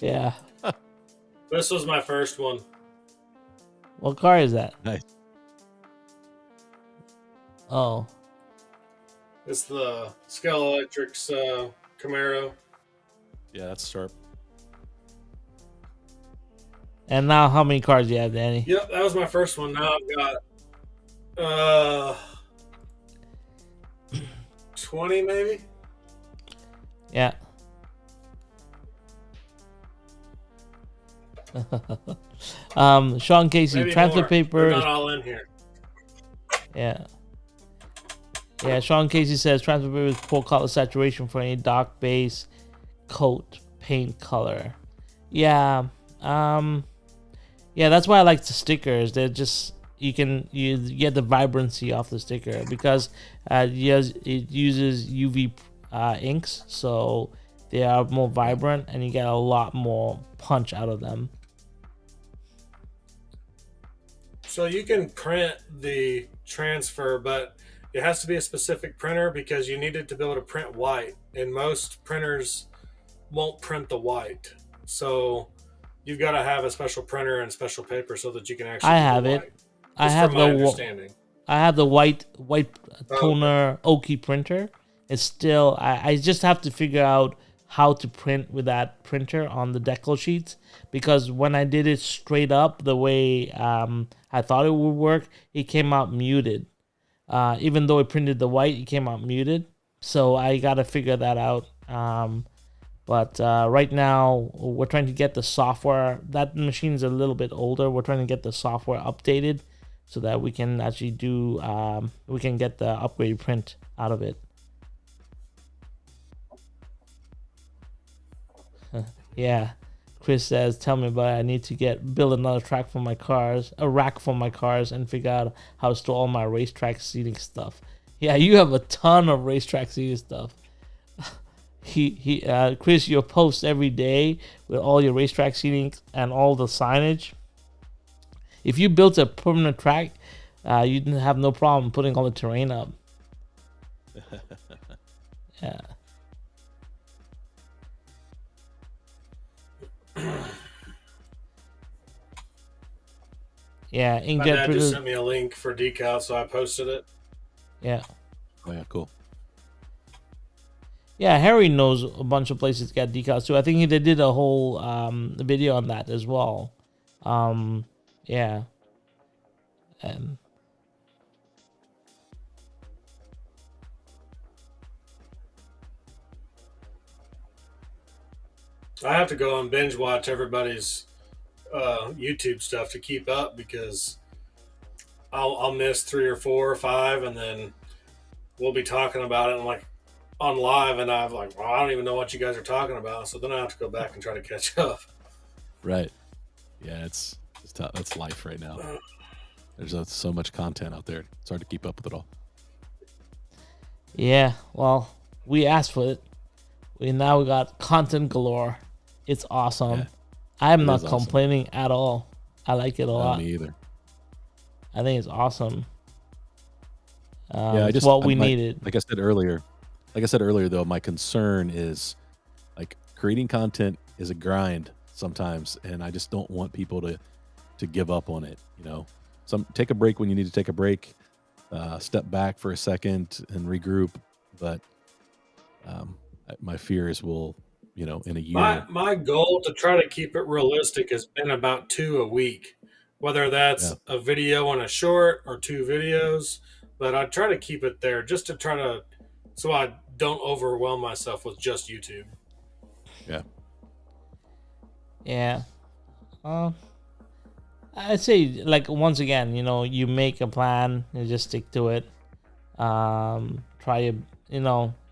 Speaker 1: Yeah.
Speaker 2: This was my first one.
Speaker 1: What car is that?
Speaker 3: Nice.
Speaker 1: Oh.
Speaker 2: It's the Scale Electric's Camaro.
Speaker 3: Yeah, that's sharp.
Speaker 1: And now how many cars do you have, Danny?
Speaker 2: Yep, that was my first one. Now I've got 20 maybe.
Speaker 1: Yeah. Sean Casey,
Speaker 2: Maybe
Speaker 1: transfer
Speaker 2: more.
Speaker 1: paper.
Speaker 2: They're not all in here.
Speaker 1: Yeah. Yeah, Sean Casey says transfer paper is poor color saturation for any dark base coat paint color. Yeah. Yeah, that's why I like the stickers. They're just you get the vibrancy off the sticker because it uses UV inks, so they are more vibrant, and you get a lot more punch out of them.
Speaker 2: So you can print the transfer, but it has to be a specific printer because you need it to be able to print white, and most printers won't print the white. So you've got to have a special printer and special paper so that you can actually
Speaker 1: I
Speaker 2: do
Speaker 1: have
Speaker 2: the
Speaker 1: it.
Speaker 2: white.
Speaker 1: I
Speaker 2: Just
Speaker 1: have
Speaker 2: from my
Speaker 1: the
Speaker 2: understanding.
Speaker 1: I have the white
Speaker 2: Oh,
Speaker 1: toner Oki printer. It's still I just have to figure out how to print with that printer on the decal sheets, because when I did it straight up the way I thought it would work, it came out muted. Even though it printed the white, it came out muted. So I gotta figure that out. But right now, we're trying to get the software. That machine's a little bit older. We're trying to get the software updated so that we can actually do, we can get the upgrade print out of it. Yeah. Chris says, tell me about it. I need to build another track for my cars, a rack for my cars, and figure out how to store all my racetrack seating stuff. Yeah, you have a ton of racetrack seating stuff. Chris, your post every day with all your racetrack seating and all the signage. If you built a permanent track, you didn't have no problem putting all the terrain up. Yeah. Yeah,
Speaker 2: my
Speaker 1: inkjet
Speaker 2: dad just
Speaker 1: printers.
Speaker 2: sent me a link for decals, so I posted it.
Speaker 1: Yeah.
Speaker 3: Oh yeah, cool.
Speaker 1: Yeah, Harry knows a bunch of places to get decals too. I think they did a whole video on that as well. Yeah. And
Speaker 2: I have to go and binge watch everybody's YouTube stuff to keep up because I'll miss 3 or 4 or 5, and then we'll be talking about it and like on live, and I'm like, well, I don't even know what you guys are talking about. So then I have to go back and try to catch up.
Speaker 3: Right. Yeah, it's tough. That's life right now. There's so much content out there. It's hard to keep up with it all.
Speaker 1: yeah, well, we asked for it. We got content galore. It's awesome.
Speaker 3: Yeah,
Speaker 1: I'm
Speaker 3: it
Speaker 1: not
Speaker 3: is awesome.
Speaker 1: complaining at all. I like it a lot.
Speaker 3: Me either.
Speaker 1: I think it's awesome.
Speaker 3: Yeah,
Speaker 1: it's what we needed.
Speaker 3: Like I said earlier, though, my concern is like creating content is a grind sometimes, and I just don't want people to give up on it. You know, take a break when you need to take a break, step back for a second and regroup. But my fear is in a year.
Speaker 2: My goal to try to keep it realistic has been about 2 a week, whether that's a video and a short or 2 videos. But I try to keep it there just to try to, so I don't overwhelm myself with just YouTube.
Speaker 3: Yeah.
Speaker 1: Yeah. I'd say, like, once again, you make a plan, you just stick to it. Try,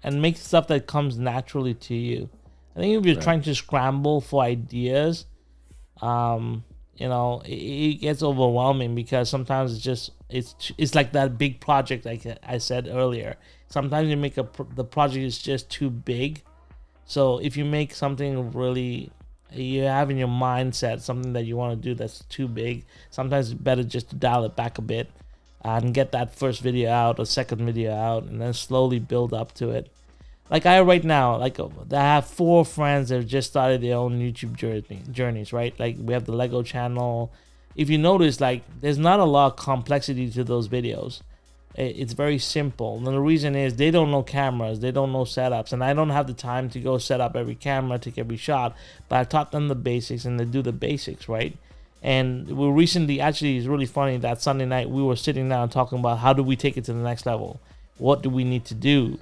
Speaker 1: and make stuff that comes naturally to you. I think if you're trying to scramble for ideas, it gets overwhelming because sometimes it's like that big project, like I said earlier. Sometimes you make the project is just too big. So if you make something really, you have in your mindset something that you want to do that's too big, sometimes it's better just to dial it back a bit and get that first video out or second video out and then slowly build up to it. Like right now, I have 4 friends that have just started their own YouTube journeys, right? Like we have the Lego channel. If you notice, like there's not a lot of complexity to those videos. It's very simple. And the reason is they don't know cameras, they don't know setups, and I don't have the time to go set up every camera, take every shot. But I taught them the basics, and they do the basics, right? And we recently, actually, it's really funny that Sunday night we were sitting down talking about how do we take it to the next level? What do we need to do?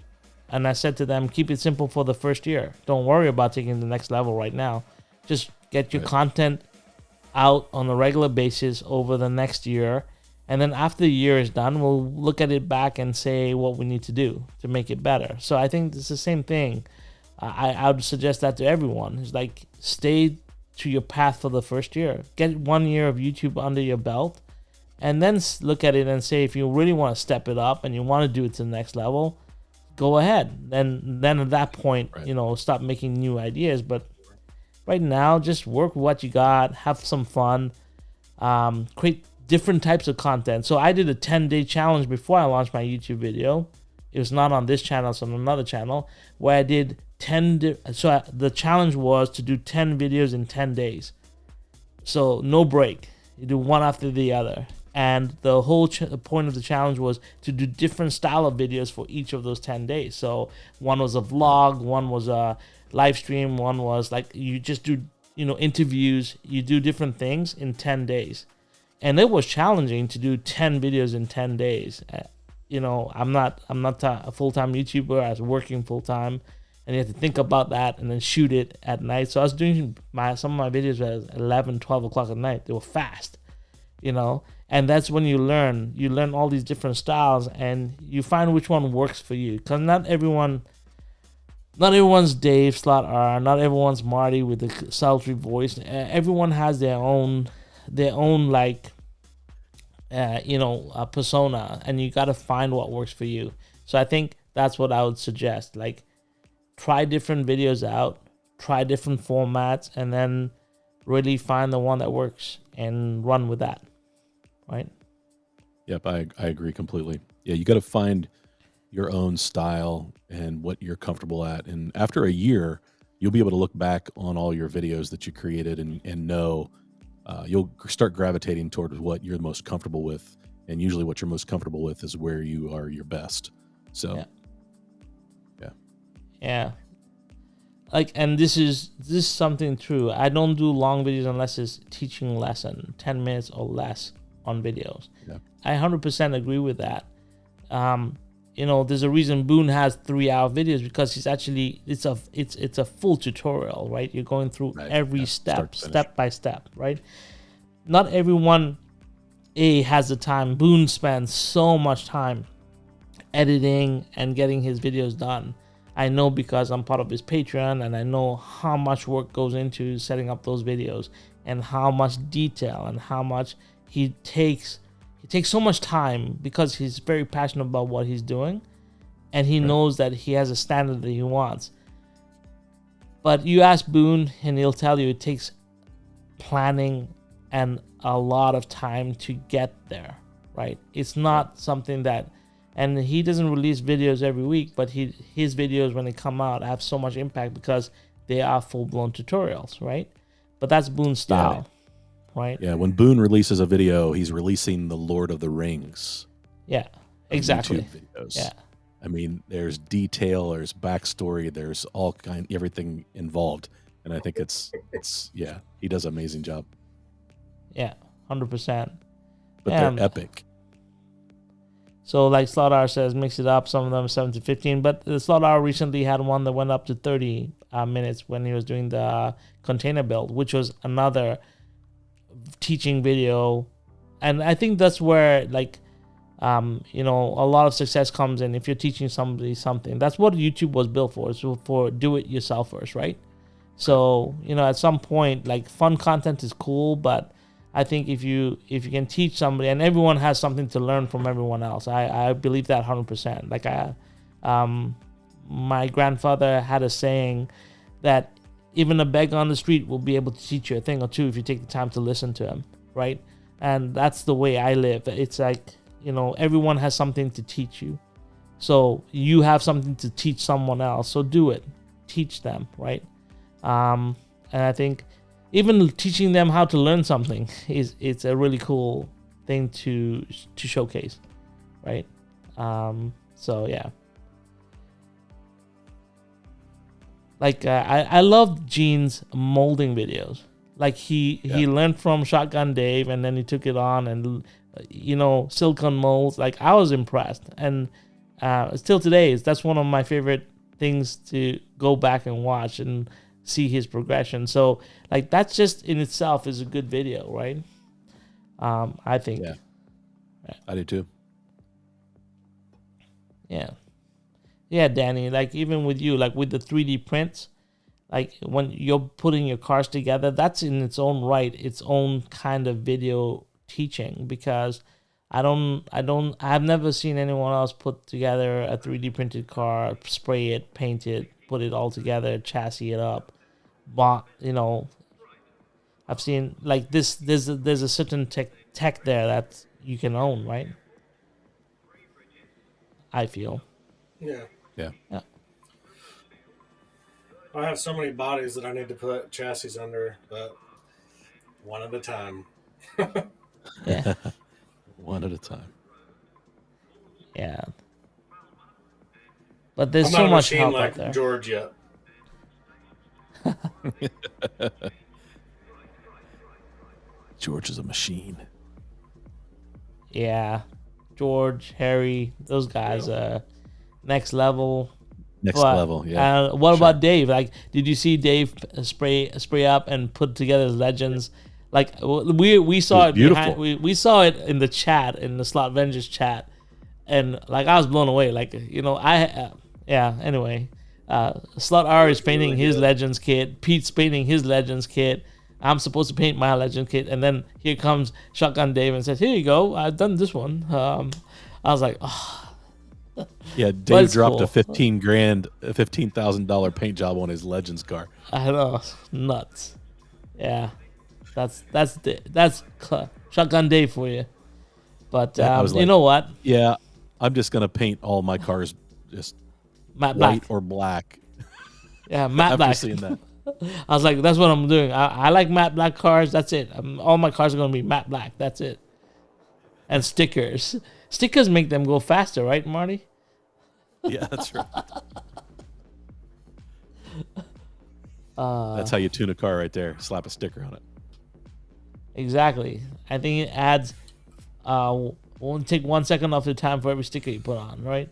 Speaker 1: And I said to them, keep it simple for the first year. Don't worry about taking the next level right now. Just get your content out on a regular basis over the next year. And then after the year is done, we'll look at it back and say what we need to do to make it better. So I think it's the same thing. I would suggest that to everyone. It's like stay to your path for the first year. Get 1 year of YouTube under your belt. And then look at it and say if you really want to step it up and you want to do it to the next level, go ahead. Then at that point,
Speaker 3: Right.
Speaker 1: you know, stop making new ideas. But right now, just work with what you got, have some fun, create different types of content. So I did a 10-day challenge before I launched my YouTube video. It was not on this channel, it's on another channel, where I did 10. The challenge was to do 10 videos in 10 days. So no break. You do one after the other. And the whole point of the challenge was to do different style of videos for each of those 10 days. So one was a vlog, one was a live stream, one was like you just do, you know, interviews. You do different things in 10 days. And it was challenging to do 10 videos in 10 days. You know, I'm not a full-time YouTuber. I was working full-time, and you have to think about that and then shoot it at night. So I was doing some of my videos at 11, 12 o'clock at night. They were fast, you know, and that's when you learn all these different styles, and you find which one works for you. Because not everyone's Dave Slot R, not everyone's Marty with the sultry voice. Everyone has their own like, you know, a persona, and you got to find what works for you. So I think that's what I would suggest. Like, try different videos out, try different formats, and then really find the one that works and run with that. Right?
Speaker 3: Yep, I agree completely. Yeah, you got to find your own style and what you're comfortable at. And after a year, you'll be able to look back on all your videos that you created and know you'll start gravitating toward what you're most comfortable with. And usually what you're most comfortable with is where you are your best. So,
Speaker 1: yeah. Like, and this is something true. I don't do long videos unless it's teaching lesson, 10 minutes or less on videos.
Speaker 3: Yeah.
Speaker 1: I 100% agree with that. You know, there's a reason Boone has 3-hour videos, because he's actually, it's a full tutorial, right? You're going through every step by step, right? Not everyone has the time. Boone spends so much time editing and getting his videos done. I know, because I'm part of his Patreon, and I know how much work goes into setting up those videos, and how much detail and how much he takes so much time, because he's very passionate about what he's doing, and he knows that he has a standard that he wants. But you ask Boone, and he'll tell you it takes planning and a lot of time to get there, right? It's not something that, and he doesn't release videos every week, but his videos, when they come out, have so much impact because they are full-blown tutorials, right? But that's Boone's style. Right?
Speaker 3: Yeah, when Boone releases a video, he's releasing the Lord of the Rings.
Speaker 1: Yeah, exactly.
Speaker 3: YouTube videos.
Speaker 1: Yeah.
Speaker 3: I mean, there's detail, there's backstory, there's everything involved, and I think it's he does an amazing job.
Speaker 1: Yeah, 100%.
Speaker 3: But they're epic.
Speaker 1: So, like Slaughter says, mix it up. Some of them 7 to 15, but Slaughter recently had one that went up to 30 minutes when he was doing the container build, which was another teaching video. And I think that's where, like, you know, a lot of success comes in. If you're teaching somebody something, that's what YouTube was built for. So for do-it-yourselfers, right? So, you know, at some point, like, fun content is cool, but I think if you can teach somebody, and everyone has something to learn from everyone else. I believe that 100%. Like, my grandfather had a saying that even a beggar on the street will be able to teach you a thing or two if you take the time to listen to him, right? And that's the way I live. It's like, you know, everyone has something to teach you. So you have something to teach someone else. So do it. Teach them, right? And I think even teaching them how to learn something it's a really cool thing to showcase, right? So yeah. Like, I love Gene's molding videos. Like, he learned from Shotgun Dave, and then he took it on, and, you know, silicone molds. Like, I was impressed. And still today, that's one of my favorite things to go back and watch and see his progression. So, like, that's just in itself is a good video, right? I think.
Speaker 3: Yeah. I do too.
Speaker 1: Yeah. Yeah, Danny, like, even with you, like, with the 3D prints, like, when you're putting your cars together, that's in its own right, its own kind of video teaching, because I've never seen anyone else put together a 3D printed car, spray it, paint it, put it all together, chassis it up. But, I've seen like this. There's a certain tech there that you can own, right? I feel.
Speaker 2: Yeah.
Speaker 3: Yeah.
Speaker 1: Yeah.
Speaker 2: I have so many bodies that I need to put chassis under, but one at a time.
Speaker 1: Yeah.
Speaker 3: One at a time.
Speaker 1: Yeah. But there's
Speaker 2: I'm
Speaker 1: so
Speaker 2: not a
Speaker 1: much
Speaker 2: machine
Speaker 1: help out
Speaker 2: like
Speaker 1: there.
Speaker 2: George yet.
Speaker 3: George is a machine.
Speaker 1: Yeah. George, Harry, those guys, next level.
Speaker 3: Next
Speaker 1: But,
Speaker 3: level, yeah.
Speaker 1: what
Speaker 3: Sure.
Speaker 1: about Dave? Like, did you see Dave spray up and put together his legends? Like, we saw it
Speaker 3: beautiful.
Speaker 1: behind. We saw it in the chat, in the Slot Vengers chat, and like I was blown away. Like, yeah. Anyway, Slot R is painting his Legends kit. Pete's painting his Legends kit. I'm supposed to paint my Legend kit, and then here comes Shotgun Dave and says, "Here you go. I've done this one." I was like, "Oh,
Speaker 3: Yeah, Dave
Speaker 1: it's
Speaker 3: dropped
Speaker 1: cool.
Speaker 3: a $15,000 paint job on his Legends car.
Speaker 1: I know, nuts." Yeah, that's Shotgun Dave for you. But
Speaker 3: I was
Speaker 1: you
Speaker 3: like,
Speaker 1: know what,
Speaker 3: yeah, I'm just gonna paint all my cars just
Speaker 1: Matte
Speaker 3: white
Speaker 1: Black.
Speaker 3: or black.
Speaker 1: Yeah, Matte
Speaker 3: After
Speaker 1: Black.
Speaker 3: seeing that,
Speaker 1: I was like, that's what I'm doing. I like matte black cars. That's it. All my cars are gonna be matte black. That's it. And stickers. Stickers make them go faster, right, Marty?
Speaker 3: yeah, that's right. That's how you tune a car right there. Slap a sticker on it.
Speaker 1: Exactly. I think it adds. Won't take 1 second off the time for every sticker you put on, right?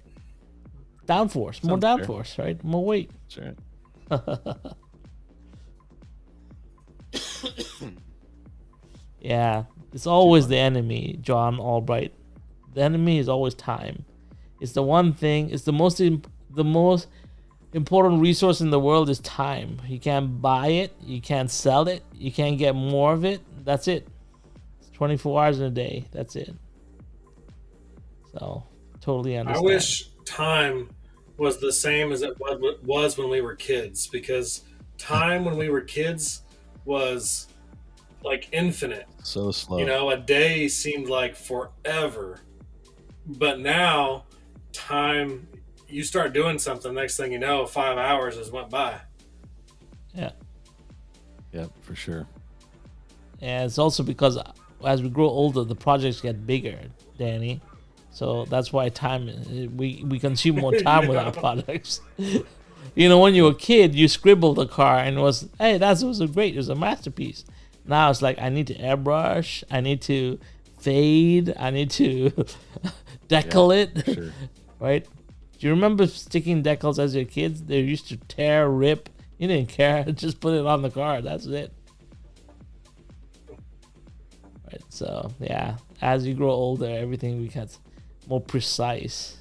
Speaker 1: Downforce, more
Speaker 3: Sounds fair.
Speaker 1: downforce, right? More weight.
Speaker 3: That's right.
Speaker 1: Yeah, it's always the enemy, John Albright. The enemy is always time. It's the one thing. It's the most important resource in the world is time. You can't buy it. You can't sell it. You can't get more of it. That's it. It's 24 hours in a day. That's it. So totally
Speaker 2: I
Speaker 1: understand.
Speaker 2: wish time was the same as it was when we were kids, because time when we were kids was like infinite.
Speaker 3: So slow.
Speaker 2: You know, a day seemed like forever. But now, time, you start doing something, next thing you know, 5 hours has went by.
Speaker 1: Yeah.
Speaker 3: Yeah, for sure.
Speaker 1: And it's also because as we grow older, the projects get bigger, Danny. So that's why we consume more time with our projects. When you were a kid, you scribbled a car and it was, hey, that was great. It was a masterpiece. Now it's like, I need to airbrush. I need to fade. I need to decal it.
Speaker 3: Sure.
Speaker 1: Right? Do you remember sticking decals as your kids? They used to tear, rip. You didn't care. Just put it on the car. That's it. Right. So, yeah. As you grow older, everything becomes more precise.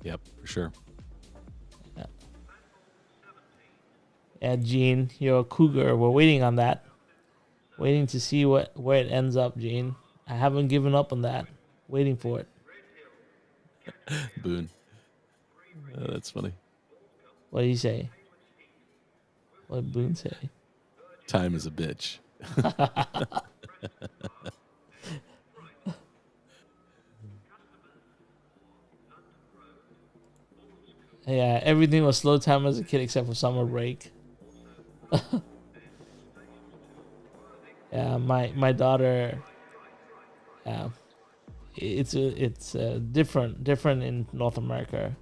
Speaker 3: Yep, for sure.
Speaker 1: Yeah, Gene, you're a cougar. We're waiting on that. Waiting to see where it ends up, Gene. I haven't given up on that. Waiting for it.
Speaker 3: Boone. That's funny.
Speaker 1: What did he say? What did Boone say?
Speaker 3: Time is a bitch.
Speaker 1: Yeah, everything was slow time as a kid except for summer break. Yeah, my daughter. Yeah, it's different in North America.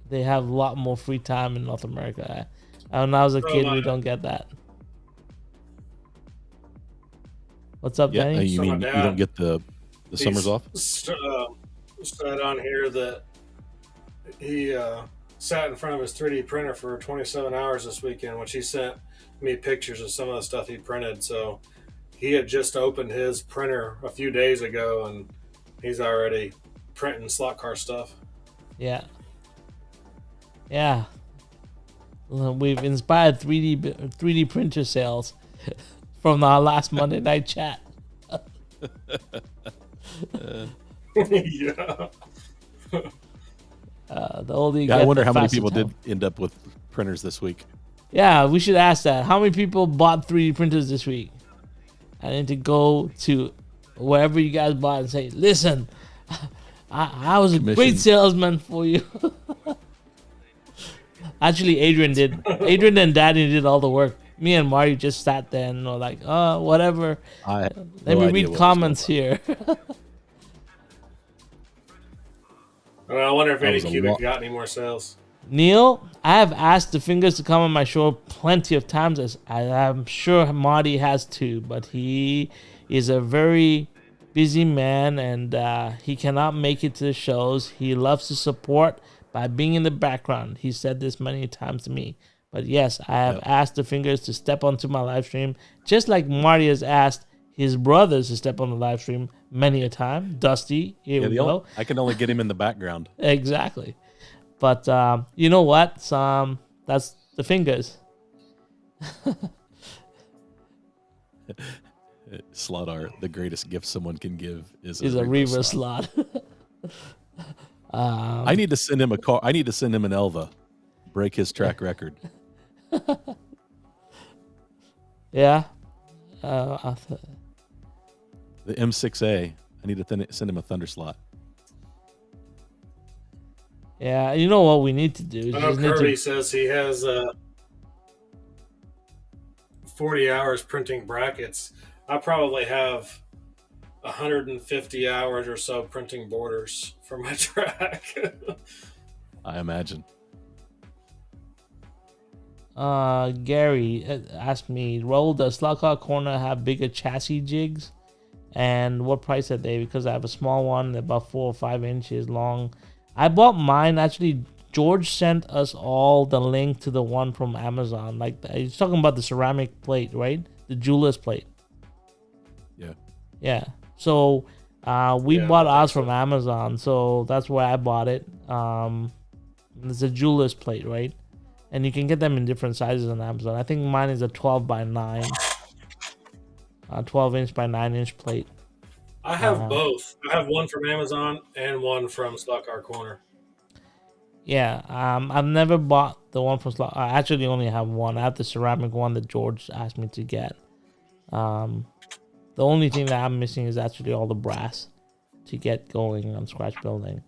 Speaker 1: They have a lot more free time in North America. When I was a kid, we don't get that. What's up,
Speaker 3: Yeah,
Speaker 1: Danny?
Speaker 3: you mean you don't get the summers off?
Speaker 2: Said on here that he sat in front of his 3D printer for 27 hours this weekend, which he sent me pictures of some of the stuff he printed. So he had just opened his printer a few days ago, and he's already printing slot car stuff.
Speaker 1: Yeah. We've inspired 3D printer sales from our last Monday night chat.
Speaker 2: Yeah.
Speaker 1: The older you
Speaker 3: Yeah,
Speaker 1: get,
Speaker 3: I wonder
Speaker 1: the
Speaker 3: how many
Speaker 1: faster
Speaker 3: people
Speaker 1: time.
Speaker 3: did end up with printers this week.
Speaker 1: Yeah, we should ask that. How many people bought 3D printers this week? I need to go to wherever you guys bought and say, listen, I was a great
Speaker 3: Commission.
Speaker 1: salesman for you. Actually, Adrian did. Adrian and Daddy did all the work. Me and Mario just sat there and were like, oh, whatever.
Speaker 3: I
Speaker 1: Let
Speaker 3: no
Speaker 1: me
Speaker 3: idea what
Speaker 1: read
Speaker 3: was
Speaker 1: comments
Speaker 3: going
Speaker 1: here.
Speaker 2: I wonder if
Speaker 3: That was a
Speaker 2: Anycubic
Speaker 3: lot.
Speaker 2: got any more sales.
Speaker 1: Neil, I have asked the fingers to come on my show plenty of times, as I'm sure Marty has too, but he is a very busy man and he cannot make it to the shows. He loves to support by being in the background. He said this many times to me. But yes, I have
Speaker 3: Yep.
Speaker 1: asked the fingers to step onto my live stream, just like Marty has asked his brothers to step on the live stream many a time. Dusty, here
Speaker 3: Yeah,
Speaker 1: we go.
Speaker 3: I can only get him in the background.
Speaker 1: Exactly. But you know what? That's the fingers.
Speaker 3: Slot art, the greatest gift someone can give is
Speaker 1: A reverse slot.
Speaker 3: I need to send him a car. I need to send him an Elva, break his track record.
Speaker 1: Yeah.
Speaker 3: The M6A. I need to send him a Thunder slot.
Speaker 1: Yeah. You know what we need to do?
Speaker 2: I
Speaker 1: We
Speaker 2: know
Speaker 1: just need
Speaker 2: Kirby
Speaker 1: to,
Speaker 2: says he has 40 hours printing brackets. I probably have 150 hours or so printing borders for my track.
Speaker 3: I imagine.
Speaker 1: Gary asked me, Roll, does Slot Car Corner have bigger chassis jigs? And what price are they? Because I have a small one, about 4 or 5 inches long. I bought mine. Actually, George sent us all the link to the one from Amazon. Like, he's talking about the ceramic plate, right? The jeweler's plate.
Speaker 3: Yeah.
Speaker 1: Yeah. So we
Speaker 2: Yeah,
Speaker 1: bought
Speaker 2: I think
Speaker 1: ours
Speaker 2: so.
Speaker 1: from Amazon. So that's where I bought it. It's a jeweler's plate, right? And you can get them in different sizes on Amazon. I think mine is a 12 by 9. 12 inch by 9 inch plate.
Speaker 2: I have both. I have one from Amazon and one from Slot Car Corner.
Speaker 1: Yeah, I've never bought the one from Slot. I actually only have one. I have the ceramic one that George asked me to get. The only thing that I'm missing is actually all the brass to get going on scratch building.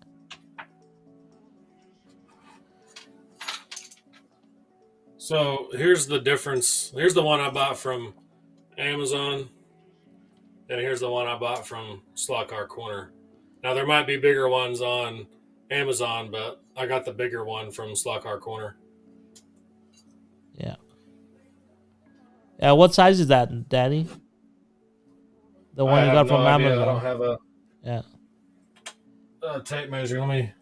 Speaker 2: So here's the difference. Here's the one I bought from Amazon, and here's the one I bought from Slot Car Corner. Now there might be bigger ones on Amazon, but I got the bigger one from Slot Car Corner.
Speaker 1: Yeah. Yeah, what size is that, Daddy? The one you got from Amazon.
Speaker 2: I don't have a
Speaker 1: Yeah.
Speaker 2: tape measure. Let me.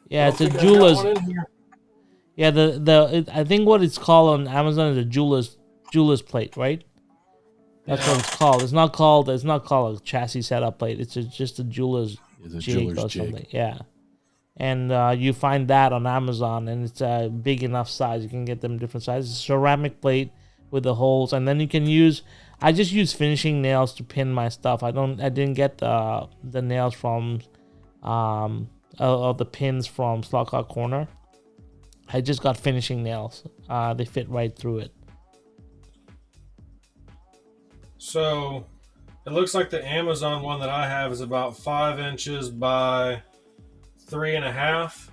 Speaker 1: Yeah, it's a
Speaker 2: I got
Speaker 1: jeweler's.
Speaker 2: one in here.
Speaker 1: Yeah, I think what it's called on Amazon is a jeweler's plate, right? That's what it's called. It's not called a chassis setup plate. It's just a jeweler's
Speaker 3: Is a
Speaker 1: jig
Speaker 3: jeweler's
Speaker 1: or
Speaker 3: jig.
Speaker 1: something. Yeah. And you find that on Amazon, and it's a big enough size. You can get them different sizes. Ceramic plate with the holes, and then you can use. I just use finishing nails to pin my stuff. I didn't get the nails from, or the pins from Slot Car Corner. I just got finishing nails. They fit right through it.
Speaker 2: So it looks like the Amazon one that I have is about 5 inches by 3.5,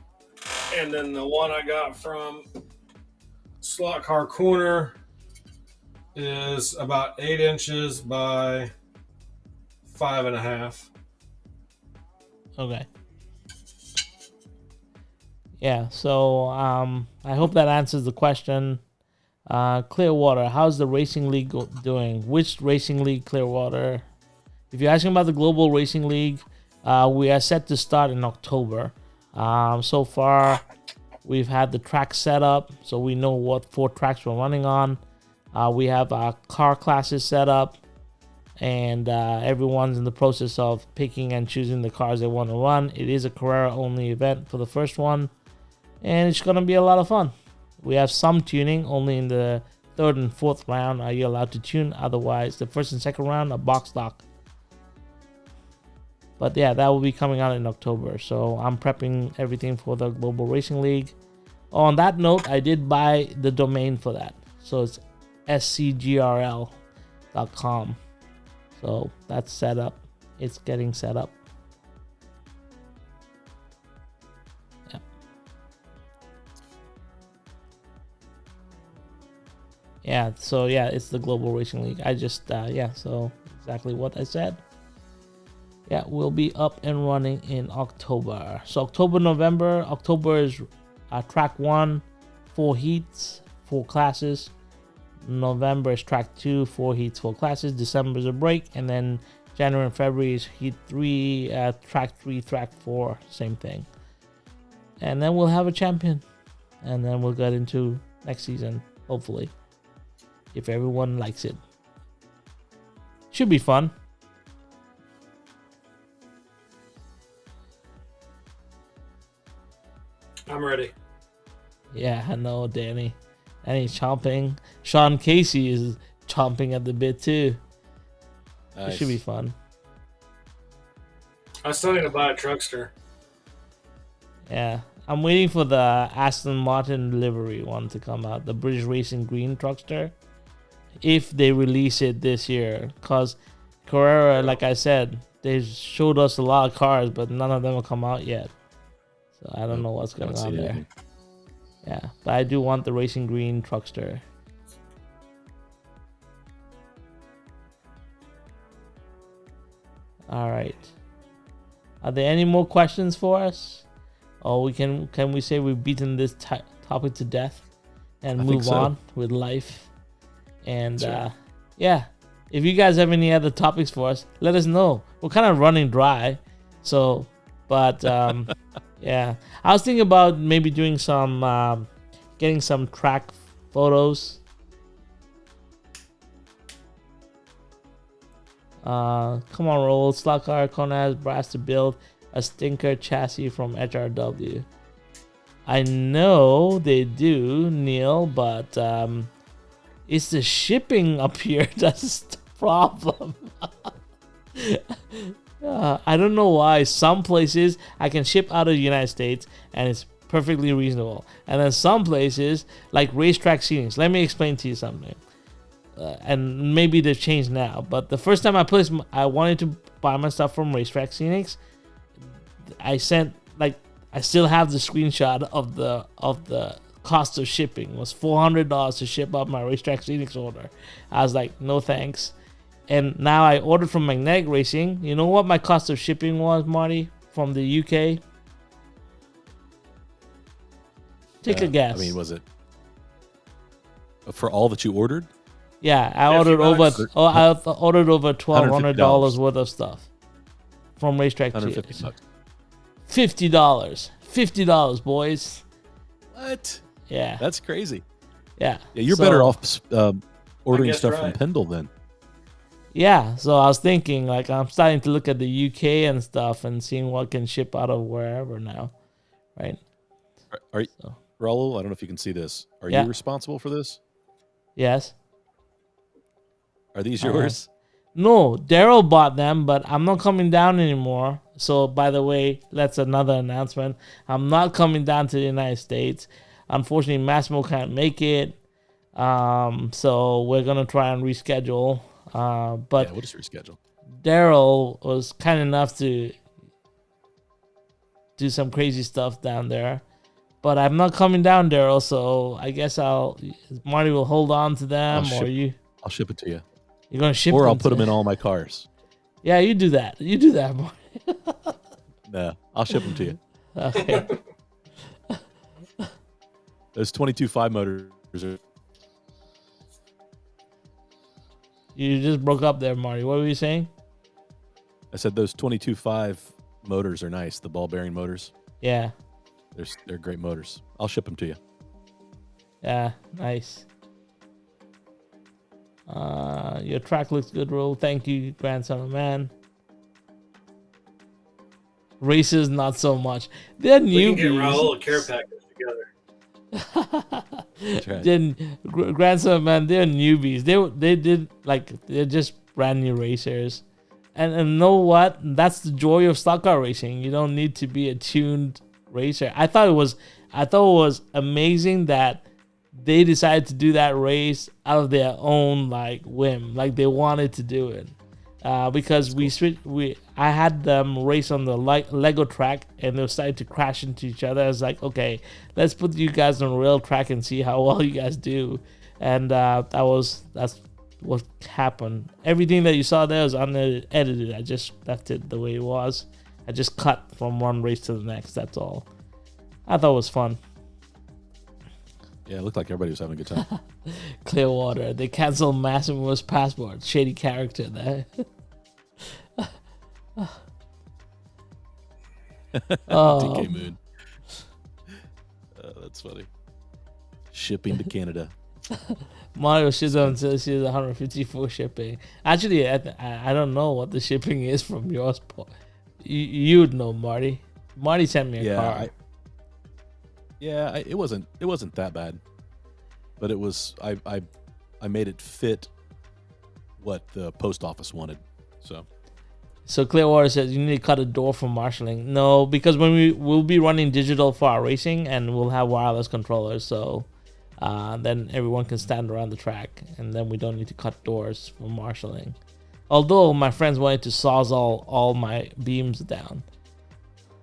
Speaker 2: and then the one I got from Slot Car Corner is about 8 inches by 5.5.
Speaker 1: Okay. Yeah, so I hope that answers the question. Clearwater, how's the racing league doing? Which racing league, Clearwater? If you're asking about the Global Racing League, we are set to start in October. So far, we've had the track set up, so we know what 4 tracks we're running on. We have our car classes set up, and everyone's in the process of picking and choosing the cars they want to run. It is a Carrera-only event for the first one, and it's going to be a lot of fun. We have some tuning only in the third and fourth round are you allowed to tune. Otherwise, the first and second round are box stock. But yeah, that will be coming out in October. So I'm prepping everything for the Global Racing League. On that note, I did buy the domain for that. So it's scgrl.com. So that's set up. It's getting set up. Yeah. Yeah, so yeah, it's the Global Racing League. I just, so exactly what I said. Yeah, we'll be up and running in October. So October is track 1, 4 heats, 4 classes. November is track 2, 4 heats, 4 classes. December is a break, and then January and February is heat 3, track 3, track 4, same thing. And then we'll have a champion, and then we'll get into next season, hopefully, if everyone likes it. Should be fun.
Speaker 2: I'm ready.
Speaker 1: Yeah, I know, Danny. And he's chomping. Sean Casey is chomping at the bit too. Nice. It should be fun.
Speaker 2: I still need to buy a truckster.
Speaker 1: Yeah, I'm waiting for the Aston Martin livery one to come out, the British Racing Green truckster, if they release it this year. Because Carrera, like I said, they showed us a lot of cars, but none of them will come out yet. So I don't know what's going on there. Anything. Yeah, but I do want the Racing Green truckster. All right. Are there any more questions for us? Or can we say we've beaten this topic to death and move on with life? And yeah, if you guys have any other topics for us, let us know. We're kind of running dry, so but yeah, I was thinking about maybe doing some getting some track photos. Come on, roll. Slot car Kona has brass to build a stinker chassis from HRW. I know they do, Neil, but it's the shipping up here that's the problem. I don't know why. Some places I can ship out of the United States and it's perfectly reasonable. And then some places, like Racetrack Scenes, let me explain to you something. And maybe they've changed now, but the first time I wanted to buy my stuff from Racetrack Scenics, I sent, like, I still have the screenshot of the cost of shipping. It was $400 to ship up my Racetrack Scenics order. I was like, no thanks. And now I ordered from Magnetic Racing. You know what my cost of shipping was, Marty, from the UK? Take a guess.
Speaker 3: I mean, was it for all that you ordered?
Speaker 1: Yeah, I ordered over $1,200 worth of stuff from Racetrack Scenics. $50. $50, boys.
Speaker 3: What?
Speaker 1: Yeah.
Speaker 3: That's crazy.
Speaker 1: Yeah.
Speaker 3: Yeah, you're better off ordering stuff from Pendle then.
Speaker 1: Yeah, so I was thinking, like, I'm starting to look at the UK and stuff and seeing what can ship out of wherever now, right?
Speaker 3: Are you, Raul, I don't know if you can see this. Are you responsible for this?
Speaker 1: Yes.
Speaker 3: Are these yours?
Speaker 1: No, Daryl bought them, but I'm not coming down anymore. So, by the way, that's another announcement. I'm not coming down to the United States. Unfortunately, Massimo can't make it. So we're going to try and reschedule. But
Speaker 3: we'll just reschedule.
Speaker 1: Daryl was kind enough to do some crazy stuff down there. But I'm not coming down, Daryl, so I guess Marty will hold on to them,
Speaker 3: I'll ship it to you.
Speaker 1: You're going to ship
Speaker 3: Or I'll put them in all my cars.
Speaker 1: Yeah, you do that. You do that, Marty.
Speaker 3: No, I'll ship them to you.
Speaker 1: Okay.
Speaker 3: Those 22.5 motors are...
Speaker 1: You just broke up there, Marty. What were you saying?
Speaker 3: I said those 22.5 motors are nice, the ball bearing motors.
Speaker 1: Yeah.
Speaker 3: They're great motors. I'll ship them to you.
Speaker 1: Yeah, nice. Your track looks good, Ro. Thank you, grandson of man. Races, not so much. They're newbies.
Speaker 2: We can get Raul a care package together.
Speaker 3: That's right.
Speaker 1: Then grandson, man, they're newbies. They did like they're just brand new racers, and know what? That's the joy of stock car racing. You don't need to be a tuned racer. I thought it was amazing that they decided to do that race out of their own like whim, like they wanted to do it. Because I had them race on the Lego track, and they started to crash into each other. I was like, okay, let's put you guys on a real track and see how well you guys do. And that's what happened. Everything that you saw there was unedited. I just left it the way it was. I just cut from one race to the next. That's all. I thought it was fun.
Speaker 3: Yeah, it looked like everybody was having a good time.
Speaker 1: Clearwater. They canceled Massimo's passport. Shady character there.
Speaker 3: DK Moon. That's funny. Shipping to Canada.
Speaker 1: Mario Shizon says she's 154 shipping. Actually, I don't know what the shipping is from yours. You'd know, Marty. Marty sent me a car.
Speaker 3: It wasn't that bad, but it was I made it fit what the post office wanted. So
Speaker 1: Clearwater says you need to cut a door for marshalling. No, because when we'll be running digital for our racing, and we'll have wireless controllers, so then everyone can stand around the track, and then we don't need to cut doors for marshalling. Although my friends wanted to sawzall all my beams down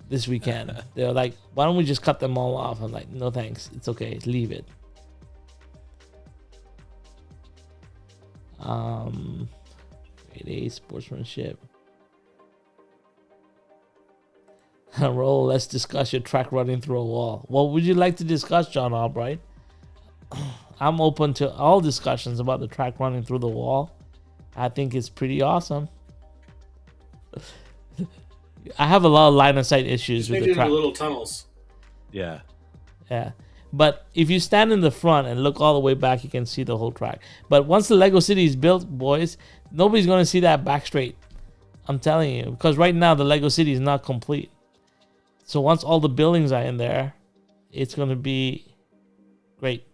Speaker 1: this weekend. They were like, why don't we just cut them all off? I'm like, no thanks, it's okay, leave it. Grade A sportsmanship. Roll, let's discuss your track running through a wall. What would you like to discuss, John Albright? I'm open to all discussions about the track running through the wall. I think it's pretty awesome. I have a lot of line of sight issues with the track.
Speaker 2: Little tunnels.
Speaker 3: Yeah.
Speaker 1: But if you stand in the front and look all the way back, you can see the whole track. But once the Lego City is built, boys, nobody's going to see that back straight. I'm telling you. Because right now, the Lego City is not complete. So once all the buildings are in there, it's going to be great.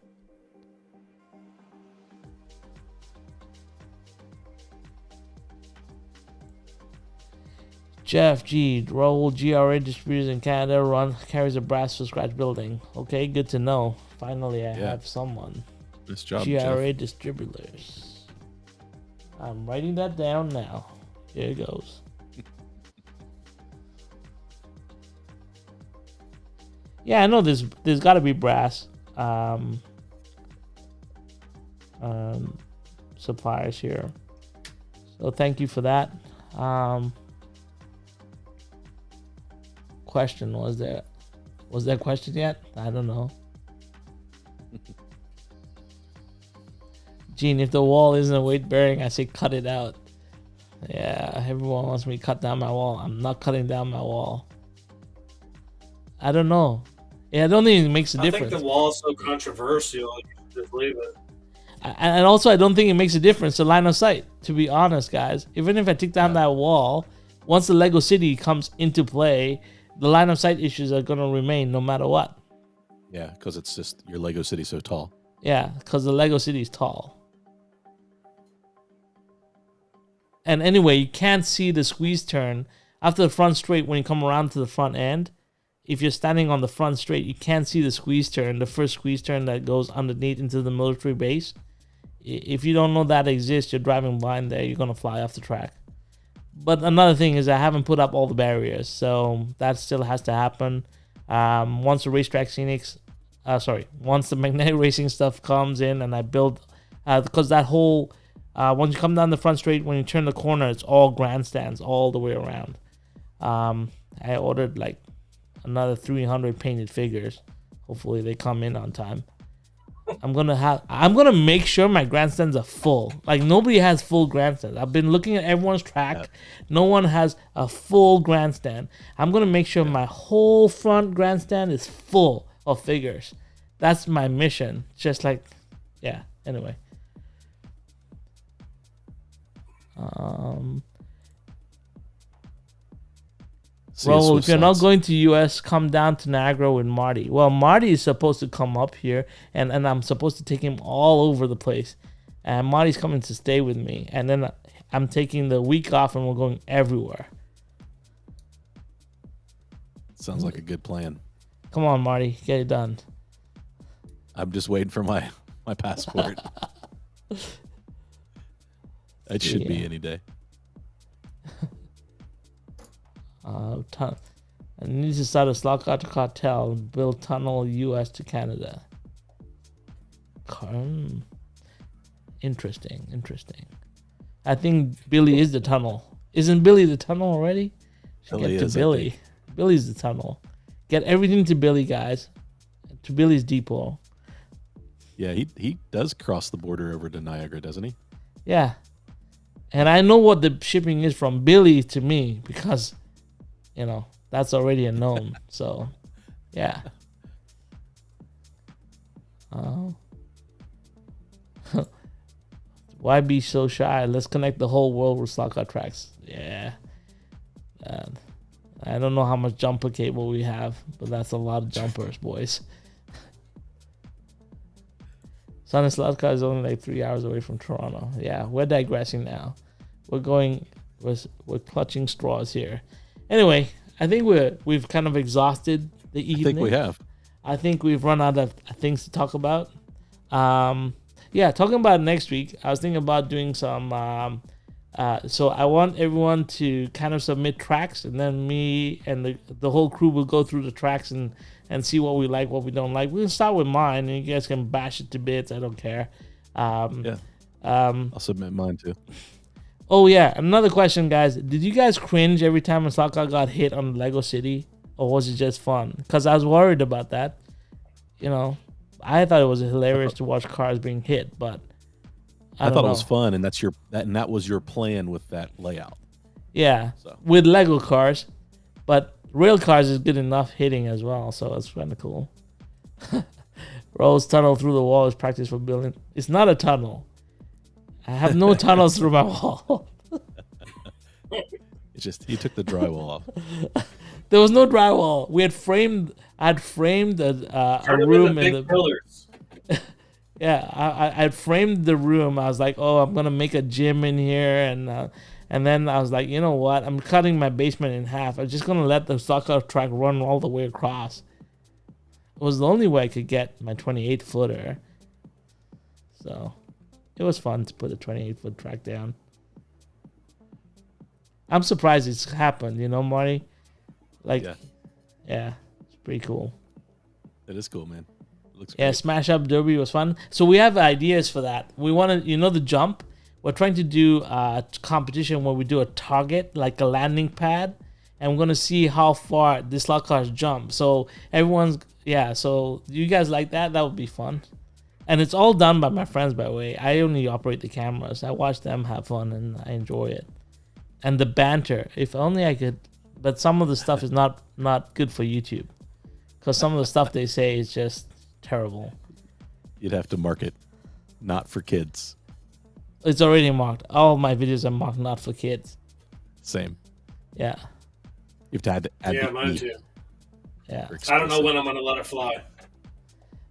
Speaker 1: Jeff G. Raul GRA distributors in Canada carries a brass for scratch building. Okay, good to know. Finally, I have someone.
Speaker 3: Nice job,
Speaker 1: GRA
Speaker 3: Jeff.
Speaker 1: distributors. I'm writing that down now. Here it goes. Yeah, I know there's got to be brass suppliers here. So thank you for that. Question, was there a question yet? I don't know. Gene, if the wall isn't weight bearing, I say cut it out. Yeah, everyone wants me to cut down my wall. I'm not cutting down my wall. I don't know. Yeah, I don't think it makes a difference.
Speaker 2: I think the wall is so controversial. You should just leave it.
Speaker 1: And also, I don't think it makes a difference to line of sight, to be honest, guys. Even if I take down that wall, once the Lego City comes into play, the line of sight issues are going to remain no matter what.
Speaker 3: Yeah, because it's just your Lego City so tall.
Speaker 1: Yeah, because the Lego City is tall. And anyway, you can't see the squeeze turn after the front straight when you come around to the front end. If you're standing on the front straight, you can't see the squeeze turn, the first squeeze turn that goes underneath into the military base. If you don't know that exists, you're driving blind there, you're going to fly off the track. But another thing is I haven't put up all the barriers, so that still has to happen. Once the racetrack scenics, once the magnetic racing stuff comes in and I build, because that whole, once you come down the front straight, when you turn the corner, it's all grandstands all the way around. I ordered like another 300 painted figures. Hopefully they come in on time. I'm gonna make sure my grandstands are full. Like nobody has full grandstands. I've been looking at everyone's track. No one has a full grandstand. I'm gonna make sure my whole front grandstand is full of figures. That's my mission. Just like, yeah. Anyway.
Speaker 3: See
Speaker 1: Well, if
Speaker 3: Swift
Speaker 1: you're not
Speaker 3: slots.
Speaker 1: going to US, come down to Niagara with Marty. Well, Marty is supposed to come up here, and I'm supposed to take him all over the place. And Marty's coming to stay with me. And then I'm taking the week off, and we're going everywhere.
Speaker 3: Sounds like a good plan.
Speaker 1: Come on, Marty, get it done.
Speaker 3: I'm just waiting for my passport. It should be
Speaker 1: Yeah.
Speaker 3: any day.
Speaker 1: I need to start a slot cartel, build tunnel US to Canada. Interesting. I think Billy is the tunnel. Isn't Billy the tunnel already? Should
Speaker 3: Billy
Speaker 1: get to
Speaker 3: is, I
Speaker 1: Billy.
Speaker 3: think.
Speaker 1: Billy's the tunnel. Get everything to Billy, guys. To Billy's depot.
Speaker 3: Yeah, he does cross the border over to Niagara, doesn't he?
Speaker 1: Yeah. And I know what the shipping is from Billy to me because, that's already a known. So, yeah. Why be so shy? Let's connect the whole world with slot car tracks. Yeah. I don't know how much jumper cable we have, but that's a lot of jumpers, boys. Sunny Slot Car is only like 3 hours away from Toronto. Yeah, we're digressing now. We're clutching straws here. Anyway, I think we've kind of exhausted the evening.
Speaker 3: I think we have.
Speaker 1: I think we've run out of things to talk about. Yeah, talking about next week, I was thinking about doing some. So I want everyone to kind of submit tracks, and then me and the whole crew will go through the tracks and see what we like, what we don't like. We'll start with mine, and you guys can bash it to bits. I don't care.
Speaker 3: Yeah. I'll submit mine too.
Speaker 1: Oh yeah, another question, guys. Did you guys cringe every time a slot car got hit on Lego City, or was it just fun? Because I was worried about that. I thought it was hilarious to watch cars being hit, but
Speaker 3: I thought it was fun, and that was your plan with that layout.
Speaker 1: Yeah,
Speaker 3: So.
Speaker 1: with Lego cars, but real cars is good enough hitting as well, so it's kind of cool. Rose tunnel through the wall is practice for building. It's not a tunnel. I have no tunnels through my wall.
Speaker 3: It's just he took the drywall off.
Speaker 1: There was no drywall. I'd framed a room in the
Speaker 2: pillars.
Speaker 1: Yeah, I framed the room. I was like, oh, I'm gonna make a gym in here, and then I was like, you know what? I'm cutting my basement in half. I'm just gonna let the soccer track run all the way across. It was the only way I could get my 28 footer. So it was fun to put a 28-foot track down. I'm surprised it's happened, Marty. Yeah, it's pretty cool.
Speaker 3: It is cool, man. It looks
Speaker 1: Yeah,
Speaker 3: great.
Speaker 1: Smash Up Derby was fun. So we have ideas for that. We want to, the jump. We're trying to do a competition where we do a target, like a landing pad, and we're going to see how far the slot cars jump. So so you guys like that? That would be fun. And it's all done by my friends, by the way. I only operate the cameras. I watch them have fun, and I enjoy it. And the banter. If only I could. But some of the stuff is not good for YouTube. Because some of the stuff they say is just terrible.
Speaker 3: You'd have to mark it, not for kids.
Speaker 1: It's already marked. All my videos are marked not for kids.
Speaker 3: Same.
Speaker 1: Yeah.
Speaker 3: You have to add
Speaker 2: Yeah,
Speaker 3: the
Speaker 2: mine
Speaker 3: E
Speaker 2: too.
Speaker 1: Yeah.
Speaker 3: for
Speaker 2: I don't know
Speaker 3: explicit.
Speaker 2: when I'm gonna let it fly.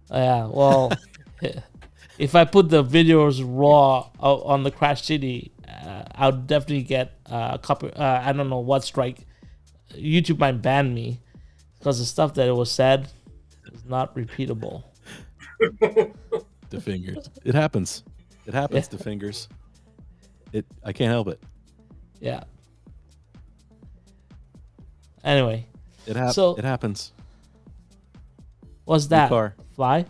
Speaker 1: Yeah. Well, if I put the videos raw on the Crash City, I'll definitely get a copy. I don't know what strike. YouTube might ban me because the stuff that was said is not repeatable.
Speaker 3: The fingers. It happens. It happens to fingers. I can't help it.
Speaker 1: Yeah. Anyway,
Speaker 3: It happens.
Speaker 1: what's
Speaker 3: New
Speaker 1: that?
Speaker 3: car.
Speaker 1: Fly?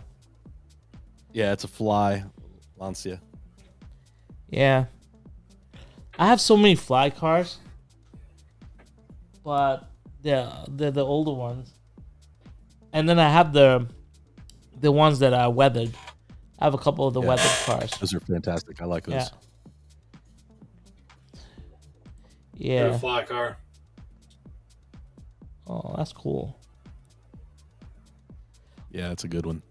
Speaker 3: Yeah, it's a fly. Lancia.
Speaker 1: Yeah. I have so many fly cars, but they're the older ones. And then I have the ones that are weathered. I have a couple of the weathered cars.
Speaker 3: Those are fantastic. I like those.
Speaker 1: Yeah.
Speaker 2: They're
Speaker 1: Yeah.
Speaker 2: a fly car.
Speaker 1: Oh, that's cool.
Speaker 3: Yeah, it's a good one.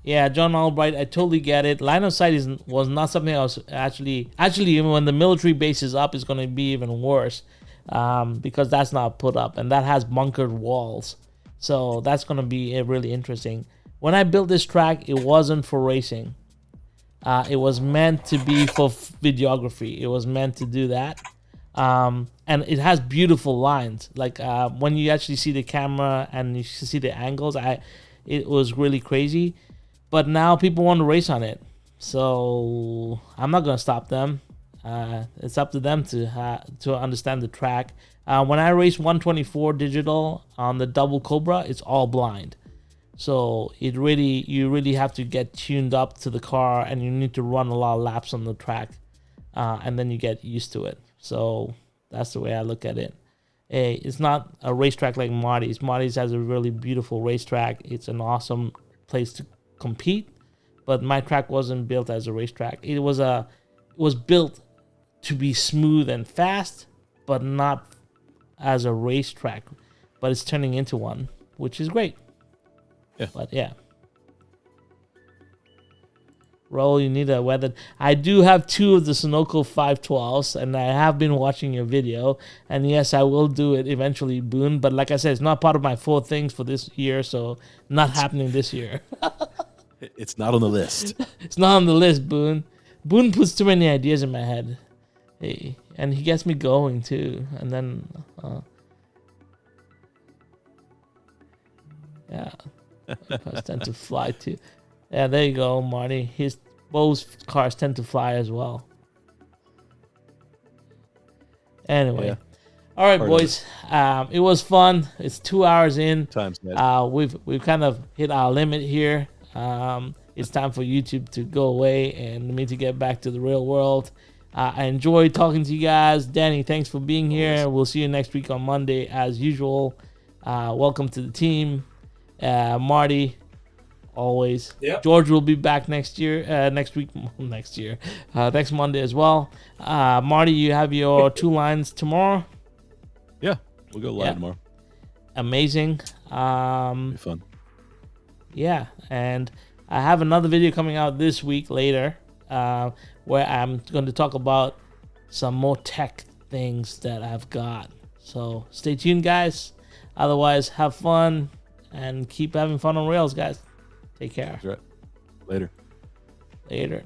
Speaker 1: Yeah, John Albright, I totally get it. Line of sight was not something I was actually even when the military base is up, it's going to be even worse. because that's not put up, and that has bunkered walls. So that's going to be really interesting. When I built this track, it wasn't for racing. It was meant to be for videography. It was meant to do that. And it has beautiful lines. Like when you actually see the camera and you see the angles, it was really crazy. But now people want to race on it. So I'm not going to stop them. It's up to them to understand the track. When I race 124 digital on the double Cobra, it's all blind. So you really have to get tuned up to the car, and you need to run a lot of laps on the track, and then you get used to it. So that's the way I look at it. It's not a racetrack like Marty's. Marty's has a really beautiful racetrack. It's an awesome place to compete, but my track wasn't built as a racetrack. It was built to be smooth and fast, but not as a racetrack. But it's turning into one, which is great.
Speaker 3: Yeah.
Speaker 1: But yeah. Roll, you need a weather. I do have 2 of the Sunoco 512s, and I have been watching your video. And yes, I will do it eventually, Boone. But like I said, it's not part of my 4 things for this year, so not happening this year.
Speaker 3: It's not on the list.
Speaker 1: It's not on the list, Boone. Boone puts too many ideas in my head. Hey, and he gets me going too. And then, yeah. Cars tend to fly too. Yeah, there you go, Marty. Bo's cars tend to fly as well. Anyway,
Speaker 3: Yeah.
Speaker 1: all right,
Speaker 3: Part of
Speaker 1: boys. It was fun. It's 2 hours in.
Speaker 3: Times, man.
Speaker 1: We've kind of hit our limit here. It's time for YouTube to go away and me to get back to the real world. I enjoyed talking to you guys. Danny, thanks for being here. We'll see you next week on Monday as usual. Welcome to the team. Marty, always.
Speaker 2: Yep.
Speaker 1: George will be back next Monday as well. Marty, you have your 2 lines tomorrow.
Speaker 3: Yeah, we'll go live tomorrow.
Speaker 1: Amazing.
Speaker 3: Be fun.
Speaker 1: Yeah, and I have another video coming out this week later, where I'm going to talk about some more tech things that I've got. So stay tuned, guys. Otherwise, have fun and keep having fun on rails, guys. Take care.
Speaker 3: That's right. Later.
Speaker 1: Later.